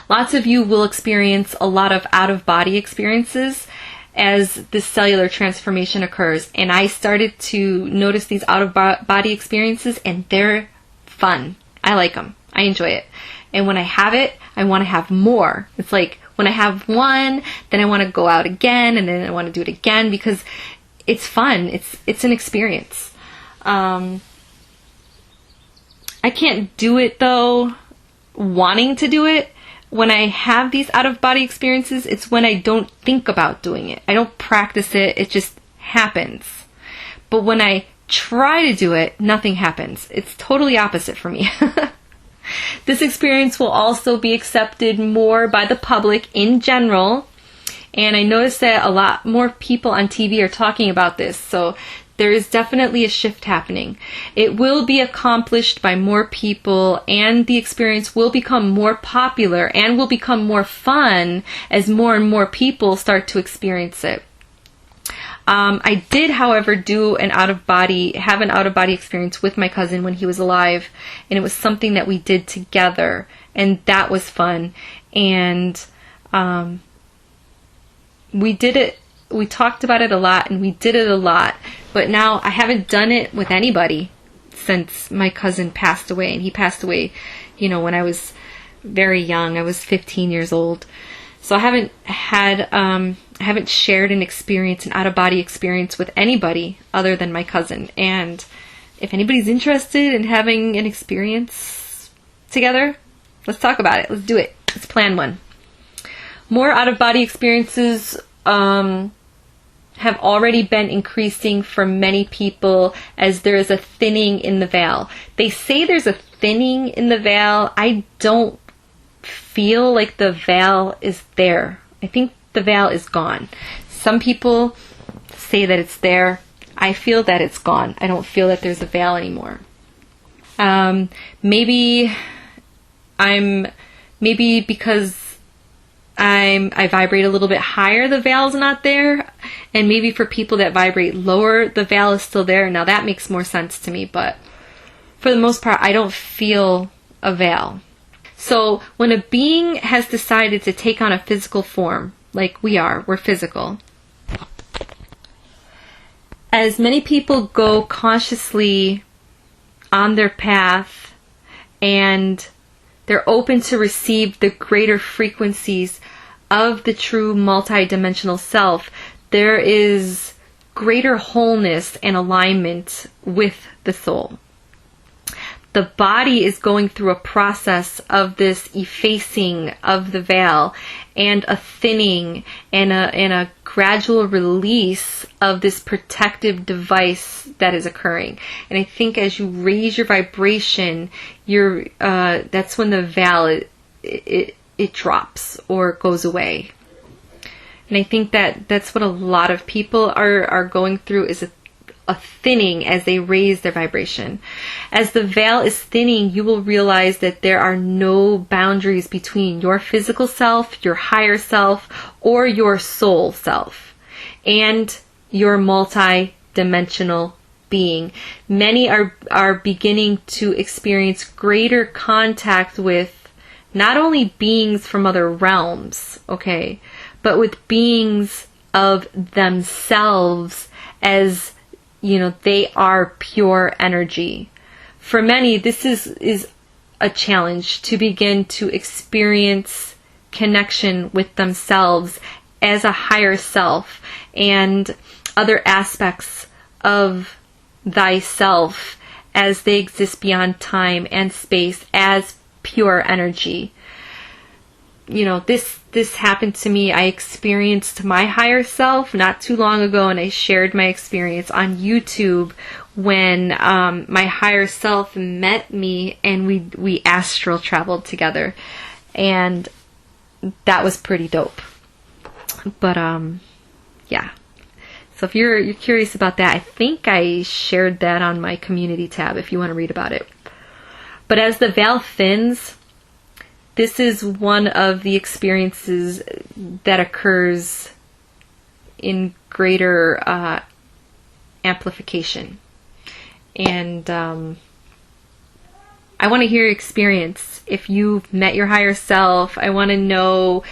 Lots of you will experience a lot of out-of-body experiences as this cellular transformation occurs. And I started to notice these out-of-body experiences, and they're fun. I like them. I enjoy it. And when I have it, I want to have more. It's like when I have one, then I want to go out again, and then I want to do it again, because it's fun. It's an experience. I can't do it though, wanting to do it. When I have these out-of-body experiences, it's when I don't think about doing it. I don't practice it. It just happens. But when I try to do it, nothing happens. It's totally opposite for me. This experience will also be accepted more by the public in general. And I noticed that a lot more people on TV are talking about this. So There is definitely a shift happening. It will be accomplished by more people, and the experience will become more popular and will become more fun as more and more people start to experience it. I did, however, have an out-of-body experience with my cousin when he was alive, and it was something that we did together, and that was fun. And we did it. We talked about it a lot, and we did it a lot. But now I haven't done it with anybody since my cousin passed away, and he passed away, when I was very young. I was 15 years old. So I haven't shared an out-of-body experience with anybody other than my cousin. And if anybody's interested in having an experience together, let's talk about it. Let's do it. Let's plan one. More out-of-body experiences have already been increasing for many people as there is a thinning in the veil. They say there's a thinning in the veil. I don't feel like the veil is there. I think the veil is gone. Some people say that it's there. I feel that it's gone. I don't feel that there's a veil anymore. Maybe because I vibrate a little bit higher, the veil's not there. And maybe for people that vibrate lower, the veil is still there. Now that makes more sense to me, but for the most part, I don't feel a veil. So when a being has decided to take on a physical form, like we're physical. As many people go consciously on their path and they're open to receive the greater frequencies of the true multidimensional self, there is greater wholeness and alignment with the soul. The body is going through a process of this effacing of the veil and a thinning and a gradual release of this protective device that is occurring. And I think as you raise your vibration, that's when the veil it drops or goes away. And I think that's what a lot of people are going through, is a thinning as they raise their vibration. As the veil is thinning, you will realize that there are no boundaries between your physical self, your higher self, or your soul self, and your multi-dimensional being. Many are beginning to experience greater contact with not only beings from other realms, okay, but with beings of themselves as they are pure energy. For many, this is a challenge to begin to experience connection with themselves as a higher self and other aspects of thyself as they exist beyond time and space as pure energy. This happened to me. I experienced my higher self not too long ago, and I shared my experience on YouTube when my higher self met me and we astral traveled together, and that was pretty dope. But yeah. So if you're curious about that, I think I shared that on my community tab if you want to read about it. But as the veil thins, this is one of the experiences that occurs in greater amplification. And I want to hear your experience. If you've met your higher self, I want to know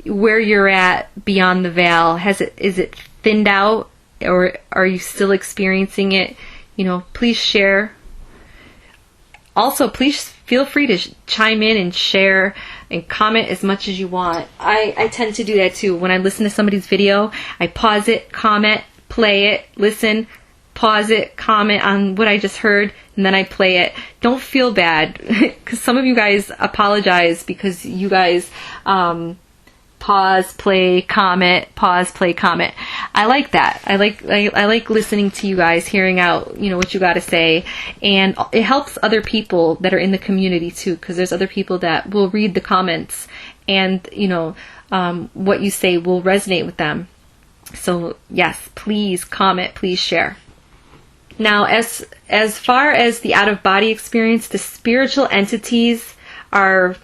where you're at beyond the veil. Is it thinned out, or are you still experiencing it? Please share. Also, please feel free to chime in and share and comment as much as you want. I tend to do that too. When I listen to somebody's video, I pause it, comment, play it, listen, pause it, comment on what I just heard, and then I play it. Don't feel bad, because some of you guys apologize because you guys pause, play, comment, pause, play, comment. I like that. I like listening to you guys, hearing out, what you got to say, and it helps other people that are in the community too, because there's other people that will read the comments, and what you say will resonate with them. So yes, please comment, please share. Now, as far as the out-of-body experience, the spiritual entities are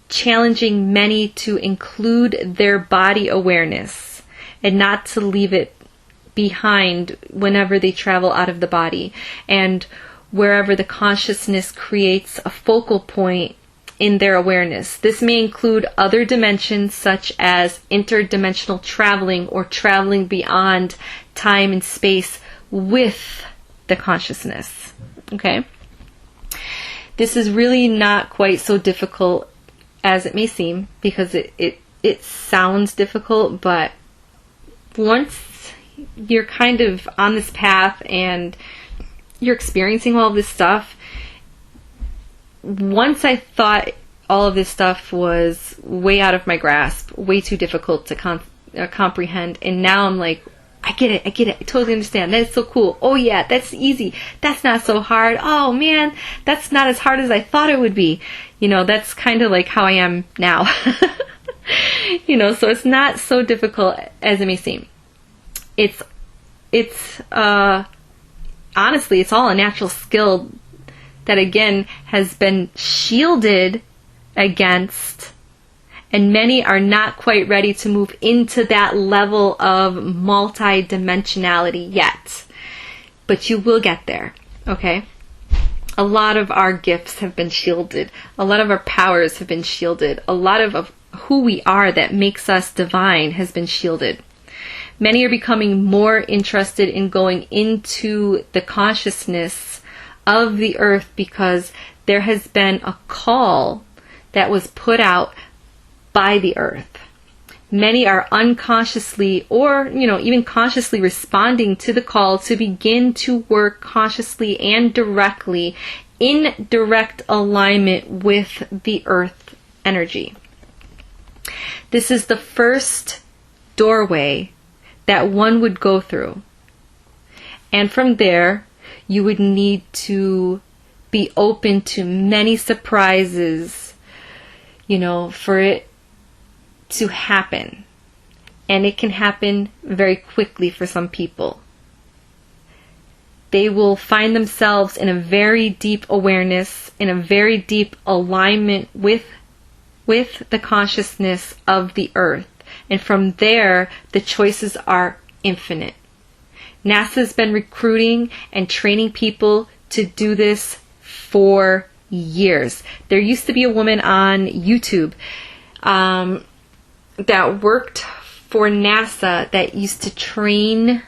challenging many to include their body awareness and not to leave it behind whenever they travel out of the body, and wherever the consciousness creates a focal point in their awareness. This may include other dimensions such as interdimensional traveling or traveling beyond time and space with the consciousness. Okay? This is really not quite so difficult as it may seem, because it sounds difficult, but once you're kind of on this path and you're experiencing all of this stuff, once I thought all of this stuff was way out of my grasp, way too difficult to comprehend, and now I'm like, I get it, I totally understand. That is so cool. Oh yeah, that's easy. That's not so hard. Oh man, that's not as hard as I thought it would be. You know, that's kind of like how I am now. You know, so it's not so difficult as it may seem. It's honestly, it's all a natural skill that again has been shielded against, and many are not quite ready to move into that level of multi-dimensionality yet. But you will get there, okay? A lot of our gifts have been shielded. A lot of our powers have been shielded. A lot of who we are that makes us divine has been shielded. Many are becoming more interested in going into the consciousness of the earth because there has been a call that was put out by the earth. Many are unconsciously or, even consciously responding to the call to begin to work consciously and directly in direct alignment with the earth energy. This is the first doorway that one would go through. And from there, you would need to be open to many surprises, for it to happen. And it can happen very quickly for some people. They will find themselves in a very deep awareness, in a very deep alignment with the consciousness of the earth. And from there, the choices are infinite. NASA's been recruiting and training people to do this for years. There used to be a woman on YouTube that worked for NASA that used to train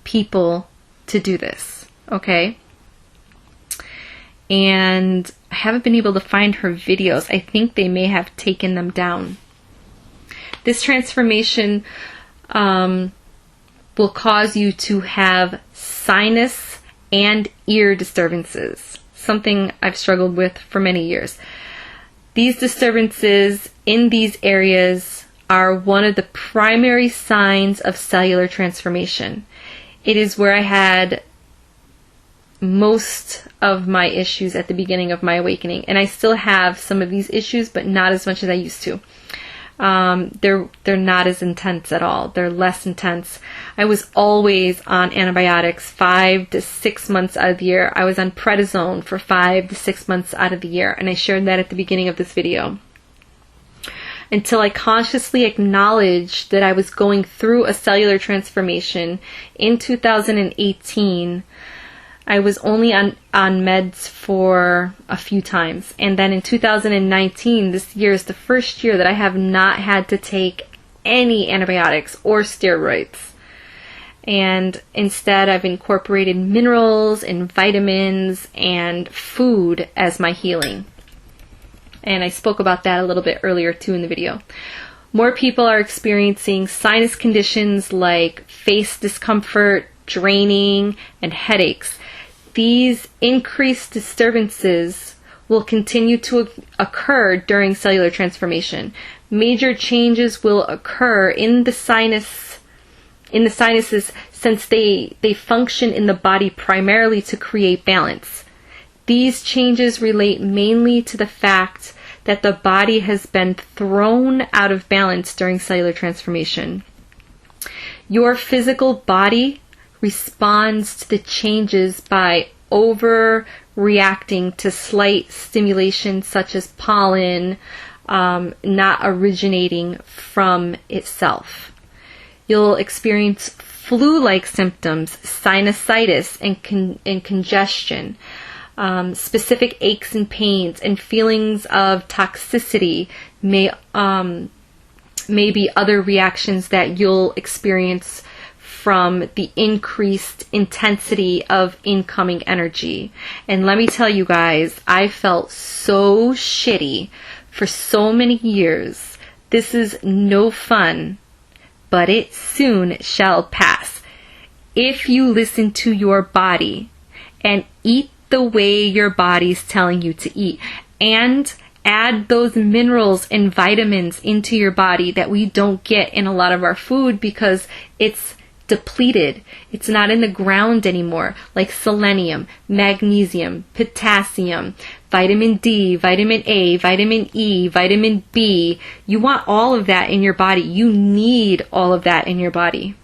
people to do this. Okay? And I haven't been able to find her videos. I think they may have taken them down. This transformation will cause you to have sinus and ear disturbances, something I've struggled with for many years. These disturbances in these areas are one of the primary signs of cellular transformation. It is where I had most of my issues at the beginning of my awakening, and I still have some of these issues, but not as much as I used to. They're not as intense at all. They're less intense. I was always on antibiotics 5 to 6 months out of the year. I was on prednisone for 5 to 6 months out of the year, and I shared that at the beginning of this video. Until I consciously acknowledged that I was going through a cellular transformation in 2018, I was only on meds for a few times. And then in 2019, this year is the first year that I have not had to take any antibiotics or steroids. And instead, I've incorporated minerals and vitamins and food as my healing. And I spoke about that a little bit earlier too in the video. More people are experiencing sinus conditions like face discomfort, draining, and headaches. These increased disturbances will continue to occur during cellular transformation. Major changes will occur in the sinuses since they function in the body primarily to create balance. These changes relate mainly to the fact that the body has been thrown out of balance during cellular transformation. Your physical body responds to the changes by overreacting to slight stimulation such as pollen, not originating from itself. You'll experience flu-like symptoms, sinusitis, and congestion, specific aches and pains, and feelings of toxicity may be other reactions that you'll experience from the increased intensity of incoming energy. And let me tell you guys, I felt so shitty for so many years. This is no fun, but it soon shall pass. If you listen to your body and eat the way your body's telling you to eat, and add those minerals and vitamins into your body that we don't get in a lot of our food because it's depleted. It's not in the ground anymore, like selenium, magnesium, potassium, vitamin D, vitamin A, vitamin E, vitamin B. You want all of that in your body. You need all of that in your body.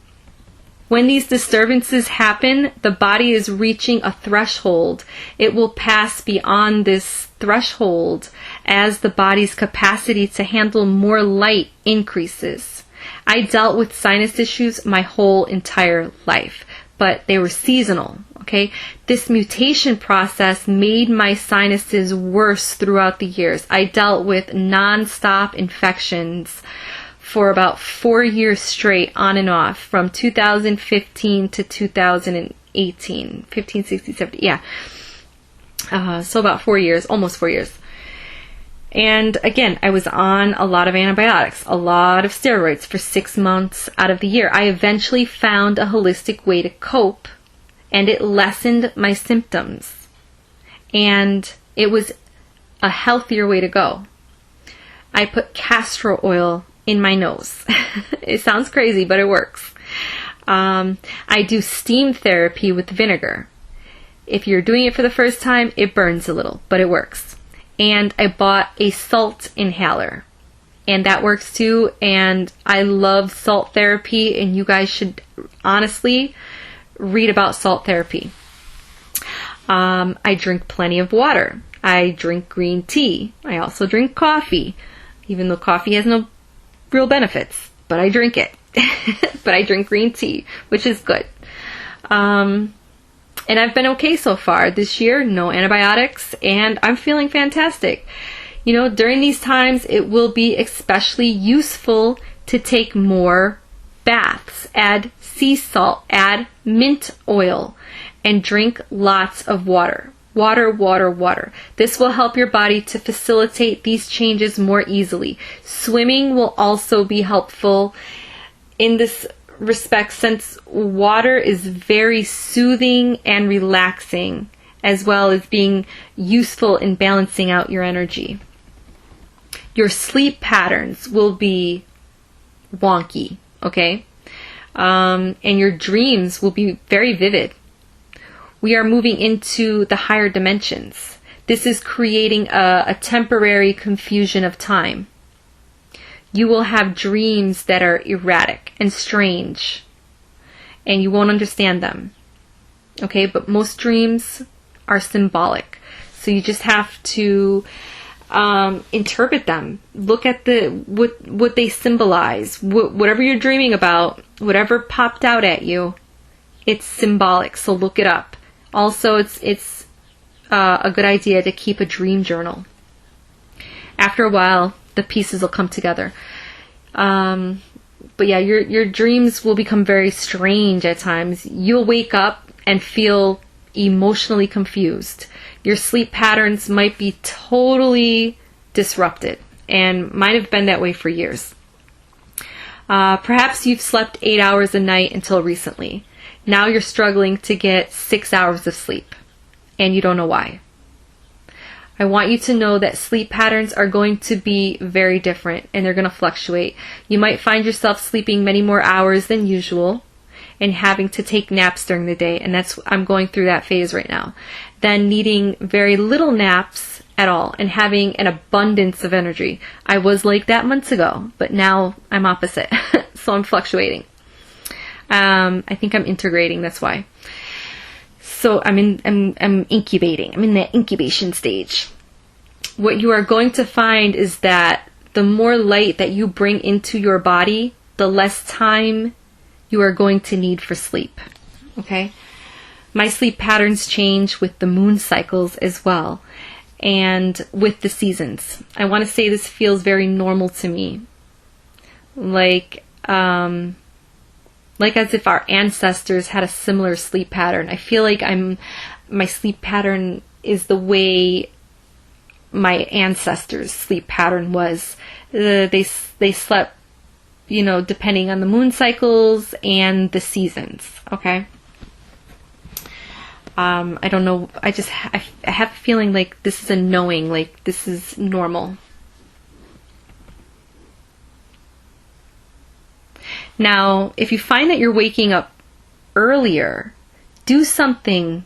When these disturbances happen, the body is reaching a threshold. It will pass beyond this threshold as the body's capacity to handle more light increases. I dealt with sinus issues my whole entire life, but they were seasonal, okay? This mutation process made my sinuses worse throughout the years. I dealt with non-stop infections for about 4 years straight, on and off, from 2015 to 2018. 15, 16, 17, yeah. So about 4 years, almost 4 years. And again, I was on a lot of antibiotics, a lot of steroids for 6 months out of the year. I eventually found a holistic way to cope, and it lessened my symptoms. And it was a healthier way to go. I put castor oil in my nose. It sounds crazy, but it works. I do steam therapy with vinegar. If you're doing it for the first time, it burns a little, but it works. And I bought a salt inhaler, and that works too. And I love salt therapy, and you guys should honestly read about salt therapy. I drink plenty of water. I drink green tea. I also drink coffee, even though coffee has no real benefits, but I drink it. But I drink green tea, which is good. And I've been okay so far this year, no antibiotics, and I'm feeling fantastic. You know, during these times, it will be especially useful to take more baths, add sea salt, add mint oil, and drink lots of water. Water, water, water. This will help your body to facilitate these changes more easily. Swimming will also be helpful in this respect, since water is very soothing and relaxing, as well as being useful in balancing out your energy. Your sleep patterns will be wonky, okay? And your dreams will be very vivid. We are moving into the higher dimensions. This is creating a temporary confusion of time. You will have dreams that are erratic and strange, and you won't understand them. Okay, but most dreams are symbolic. So you just have to interpret them. Look at what they symbolize. Whatever you're dreaming about, whatever popped out at you, it's symbolic. So look it up. Also, it's a good idea to keep a dream journal. After a while, the pieces will come together. But yeah, your dreams will become very strange at times. You'll wake up and feel emotionally confused. Your sleep patterns might be totally disrupted, and might have been that way for years. Perhaps you've slept 8 hours a night until recently. Now you're struggling to get 6 hours of sleep, and you don't know why. I want you to know that sleep patterns are going to be very different, and they're going to fluctuate. You might find yourself sleeping many more hours than usual and having to take naps during the day, and I'm going through that phase right now. Then needing very little naps at all and having an abundance of energy. I was like that months ago, but now I'm opposite, so I'm fluctuating. I think I'm integrating, that's why. So I'm incubating. I'm in that incubation stage. What you are going to find is that the more light that you bring into your body, the less time you are going to need for sleep. Okay? My sleep patterns change with the moon cycles as well, and with the seasons. I want to say this feels very normal to me. Like as if our ancestors had a similar sleep pattern. I feel like my sleep pattern is the way my ancestors' sleep pattern was. They slept, depending on the moon cycles and the seasons. Okay. I don't know. I have a feeling like this is a knowing, like this is normal. Now, if you find that you're waking up earlier, do something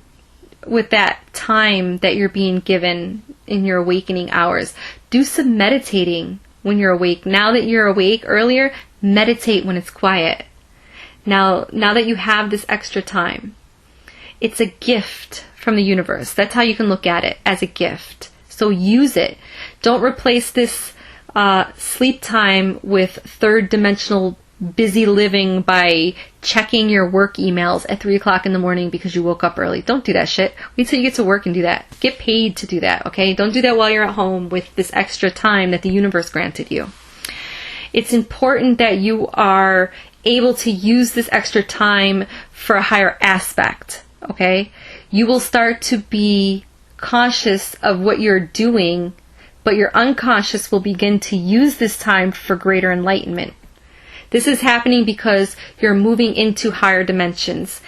with that time that you're being given in your awakening hours. Do some meditating when you're awake. Now that you're awake earlier, meditate when it's quiet. Now that you have this extra time. It's a gift from the universe. That's how you can look at it, as a gift. So use it. Don't replace this sleep time with third dimensional busy living by checking your work emails at 3 o'clock in the morning because you woke up early. Don't do that shit. Wait till you get to work and do that. Get paid to do that, okay? Don't do that while you're at home with this extra time that the universe granted you. It's important that you are able to use this extra time for a higher aspect, okay? You will start to be conscious of what you're doing, but your unconscious will begin to use this time for greater enlightenment. This is happening because you're moving into higher dimensions.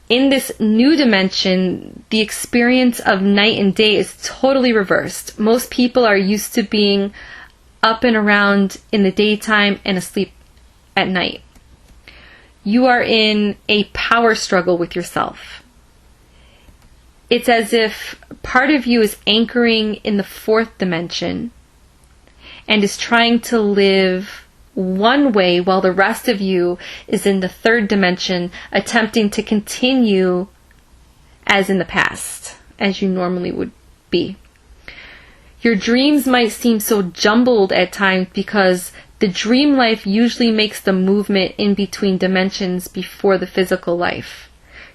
In this new dimension, the experience of night and day is totally reversed. Most people are used to being up and around in the daytime and asleep at night. You are in a power struggle with yourself. It's as if part of you is anchoring in the fourth dimension and is trying to live one way while the rest of you is in the third dimension attempting to continue as in the past, as you normally would be. Your dreams might seem so jumbled at times because the dream life usually makes the movement in between dimensions before the physical life.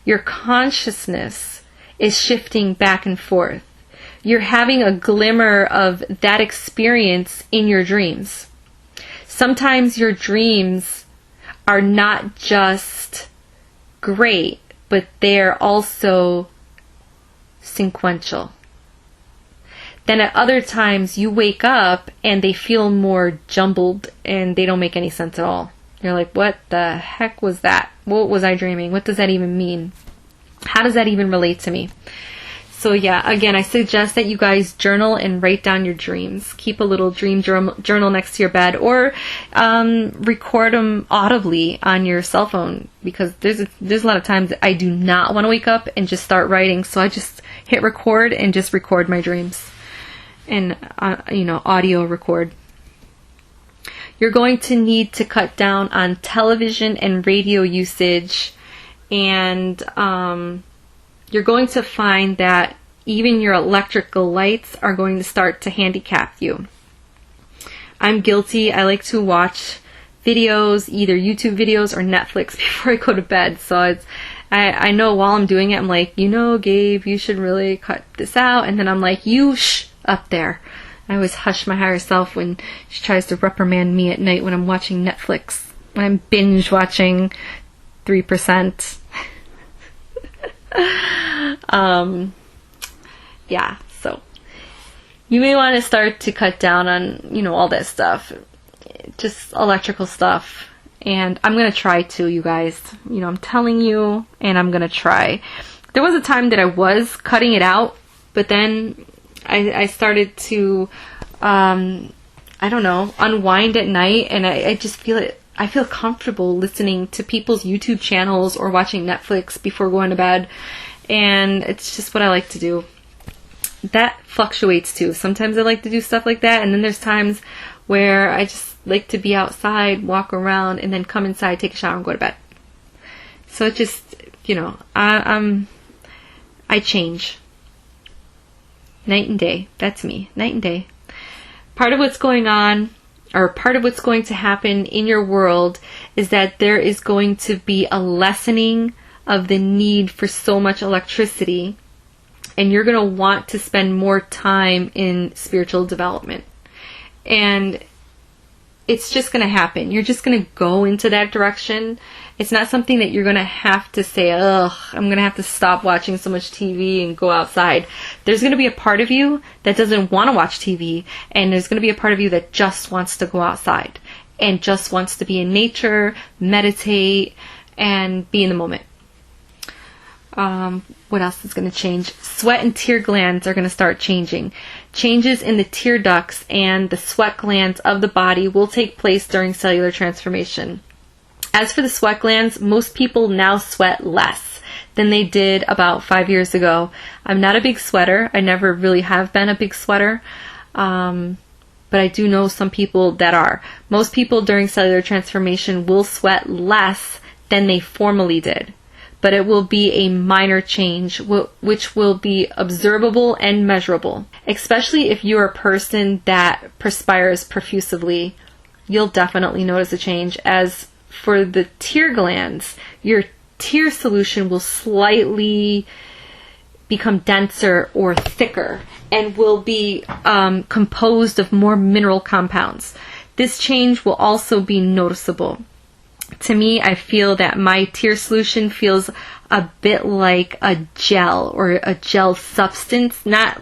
Your consciousness is shifting back and forth. You're having a glimmer of that experience in your dreams. Sometimes your dreams are not just great, but they're also sequential. Then at other times you wake up and they feel more jumbled and they don't make any sense at all. You're like, what the heck was that? What was I dreaming? What does that even mean? How does that even relate to me? So yeah, again, I suggest that you guys journal and write down your dreams. Keep a little dream journal next to your bed, or record them audibly on your cell phone, because there's a lot of times that I do not want to wake up and just start writing, so I just hit record and just record my dreams and audio record. You're going to need to cut down on television and radio usage, and you're going to find that even your electrical lights are going to start to handicap you. I'm guilty. I like to watch videos, either YouTube videos or Netflix, before I go to bed. So I know while I'm doing it, I'm like, Gabe, you should really cut this out. And then I'm like, you shh up there. I always hush my higher self when she tries to reprimand me at night when I'm watching Netflix, when I'm binge watching 3%. Yeah, so you may want to start to cut down on, all that stuff, just electrical stuff. And I'm going to try to, you guys, I'm telling you, and I'm going to try. There was a time that I was cutting it out, but then I started to, unwind at night, and I just feel it. I feel comfortable listening to people's YouTube channels or watching Netflix before going to bed, and it's just what I like to do. That fluctuates too. Sometimes I like to do stuff like that, and then there's times where I just like to be outside, walk around, and then come inside, take a shower, and go to bed. So it just, I change. Night and day. That's me. Night and day. Part of what's going on, or part of what's going to happen in your world, is that there is going to be a lessening of the need for so much electricity, and you're going to want to spend more time in spiritual development. And it's just going to happen. You're just going to go into that direction. It's not something that you're going to have to say, ugh, I'm going to have to stop watching so much TV and go outside. There's going to be a part of you that doesn't want to watch TV, and there's going to be a part of you that just wants to go outside and just wants to be in nature, meditate, and be in the moment. What else is going to change? Sweat and tear glands are going to start changing. Changes in the tear ducts and the sweat glands of the body will take place during cellular transformation. As for the sweat glands, most people now sweat less than they did about 5 years ago. I'm not a big sweater. I never really have been a big sweater. But I do know some people that are. Most people during cellular transformation will sweat less than they formerly did. But it will be a minor change, which will be observable and measurable. Especially if you're a person that perspires profusively, you'll definitely notice a change. As for the tear glands, your tear solution will slightly become denser or thicker and will be composed of more mineral compounds. This change will also be noticeable. To me, I feel that my tear solution feels a bit like a gel or a gel substance. Not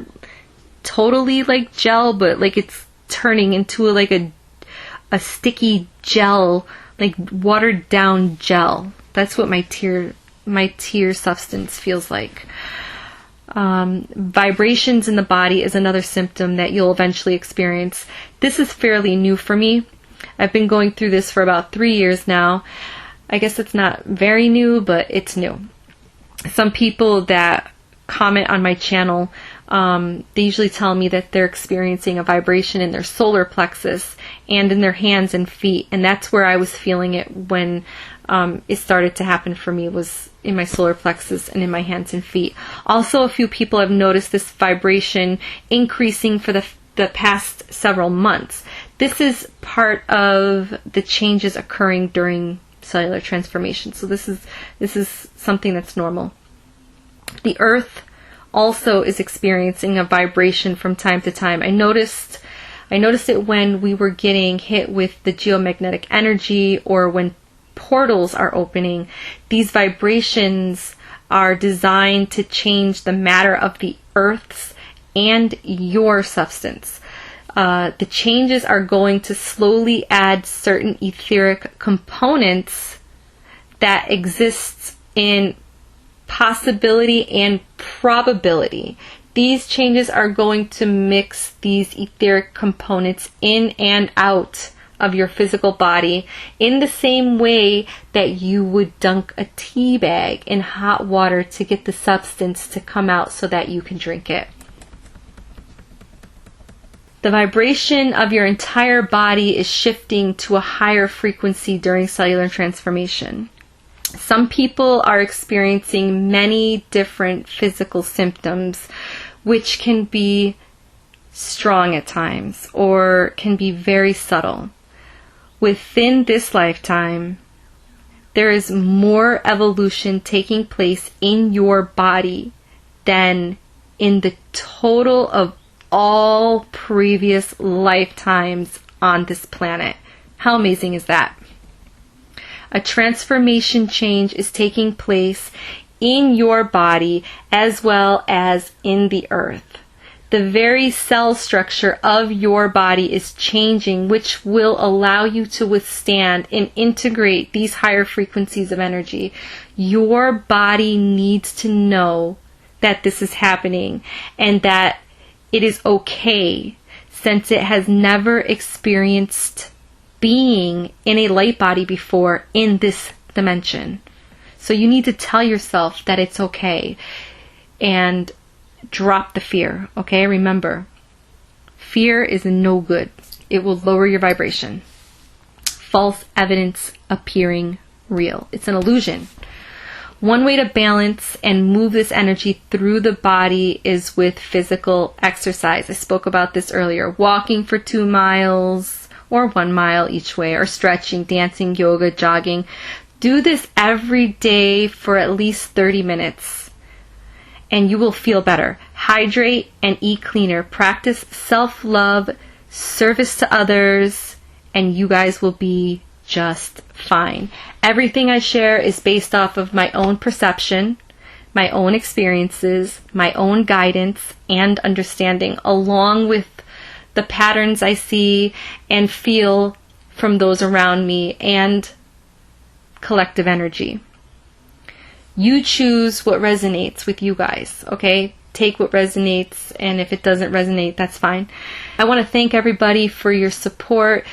totally like gel, but like it's turning into a sticky gel, like watered down gel. That's what my tear substance feels like. Vibrations in the body is another symptom that you'll eventually experience. This is fairly new for me. I've been going through this for about 3 years now. I guess it's not very new, but it's new. Some people that comment on my channel, they usually tell me that they're experiencing a vibration in their solar plexus and in their hands and feet. And that's where I was feeling it when it started to happen for me, was in my solar plexus and in my hands and feet. Also, a few people have noticed this vibration increasing for the past several months. This is part of the changes occurring during cellular transformation. So this is something that's normal. The Earth also is experiencing a vibration from time to time. I noticed it when we were getting hit with the geomagnetic energy, or when portals are opening. These vibrations are designed to change the matter of the Earth's and your substance. The changes are going to slowly add certain etheric components that exists in possibility and probability. These changes are going to mix these etheric components in and out of your physical body in the same way that you would dunk a tea bag in hot water to get the substance to come out so that you can drink it. The vibration of your entire body is shifting to a higher frequency during cellular transformation. Some people are experiencing many different physical symptoms, which can be strong at times or can be very subtle. Within this lifetime, there is more evolution taking place in your body than in the total of all previous lifetimes on this planet. How amazing is that? A transformation change is taking place in your body as well as in the Earth. The very cell structure of your body is changing, which will allow you to withstand and integrate these higher frequencies of energy. Your body needs to know that this is happening and that it is okay, since it has never experienced being in a light body before in this dimension. So you need to tell yourself that it's okay and drop the fear, okay? Remember, fear is no good. It will lower your vibration. False evidence appearing real. It's an illusion. One way to balance and move this energy through the body is with physical exercise. I spoke about this earlier. Walking for 2 miles or 1 mile each way, or stretching, dancing, yoga, jogging. Do this every day for at least 30 minutes and you will feel better. Hydrate and eat cleaner. Practice self-love, service to others, and you guys will be just fine. Everything I share is based off of my own perception, my own experiences, my own guidance and understanding, along with the patterns I see and feel from those around me and collective energy. You choose what resonates with you guys, okay? Take what resonates, and if it doesn't resonate, that's fine. I want to thank everybody for your support.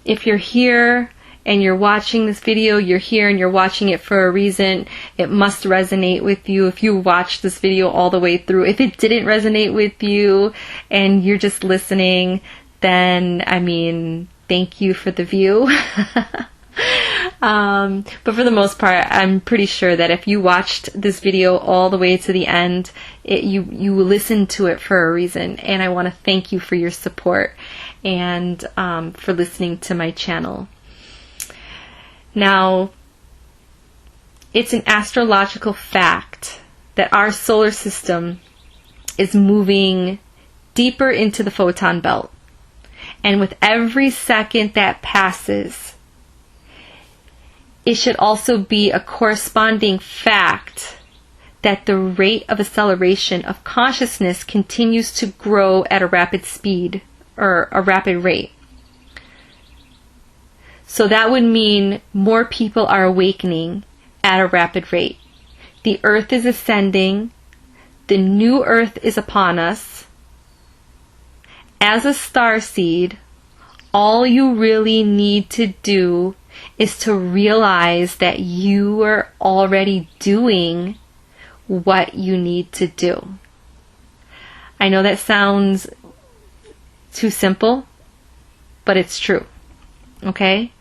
If you're here and you're watching this video, you're here and you're watching it for a reason. It must resonate with you if you watched this video all the way through. If it didn't resonate with you and you're just listening, then, I mean, thank you for the view. But for the most part, I'm pretty sure that if you watched this video all the way to the end, you listened to it for a reason. And I want to thank you for your support and for listening to my channel. Now, it's an astrological fact that our solar system is moving deeper into the photon belt. And with every second that passes, it should also be a corresponding fact that the rate of acceleration of consciousness continues to grow at a rapid speed or a rapid rate. So that would mean more people are awakening at a rapid rate. The earth is ascending. The new earth is upon us. As a starseed, all you really need to do is to realize that you are already doing what you need to do. I know that sounds too simple, but it's true. Okay?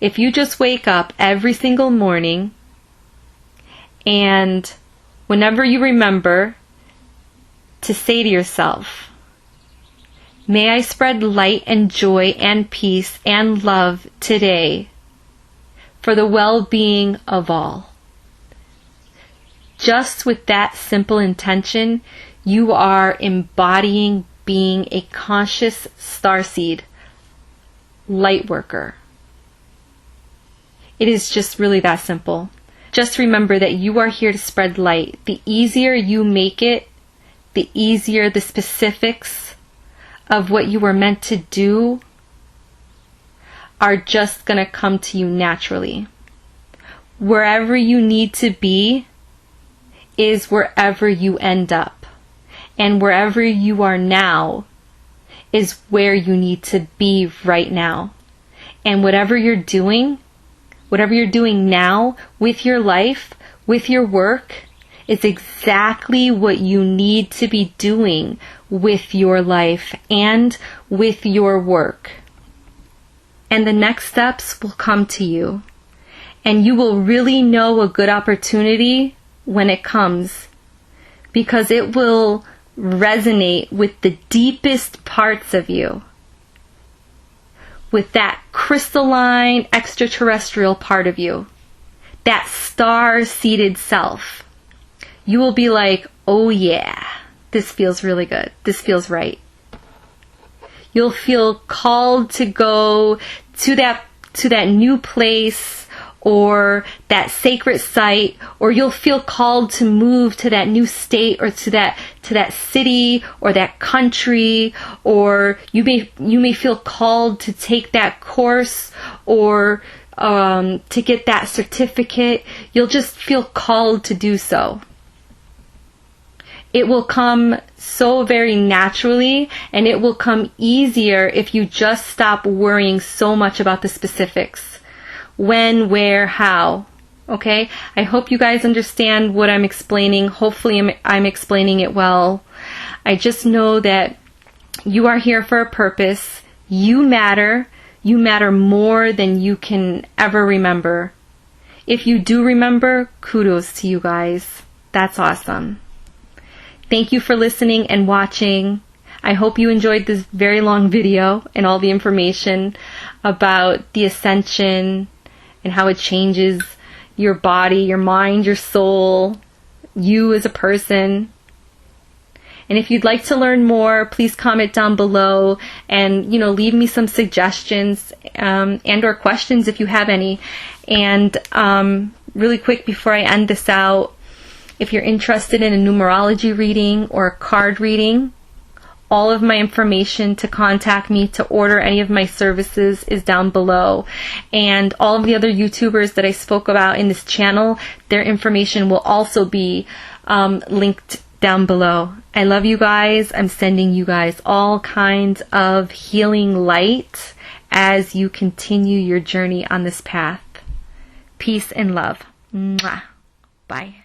If you just wake up every single morning and whenever you remember to say to yourself, may I spread light and joy and peace and love today for the well-being of all. Just with that simple intention, you are embodying being a conscious starseed, light worker. It is just really that simple. Just remember that you are here to spread light. The easier you make it, the easier the specifics of what you were meant to do are just going to come to you naturally. Wherever you need to be is wherever you end up. And wherever you are now is where you need to be right now. And whatever you're doing now with your life, with your work, is exactly what you need to be doing with your life and with your work. And the next steps will come to you. And you will really know a good opportunity when it comes, because it will resonate with the deepest parts of you, with that crystalline extraterrestrial part of you, that star-seated self. You will be like, oh yeah, this feels really good. This feels right. You'll feel called to go to that new place or that sacred site, or you'll feel called to move to that new state or to that city or that country, or you may feel called to take that course or to get that certificate. You'll just feel called to do so. It will come so very naturally, and it will come easier if you just stop worrying so much about the specifics. When, where, how. Okay? I hope you guys understand what I'm explaining. Hopefully I'm explaining it well. I just know that you are here for a purpose. You matter. You matter more than you can ever remember. If you do remember, kudos to you guys. That's awesome. Thank you for listening and watching. I hope you enjoyed this very long video and all the information about the Ascension and how it changes your body, your mind, your soul, you as a person. And if you'd like to learn more, please comment down below and, leave me some suggestions and or questions if you have any. And really quick before I end this out, if you're interested in a numerology reading or a card reading, all of my information to contact me to order any of my services is down below. And all of the other YouTubers that I spoke about in this channel, their information will also be linked down below. I love you guys. I'm sending you guys all kinds of healing light as you continue your journey on this path. Peace and love. Mwah. Bye.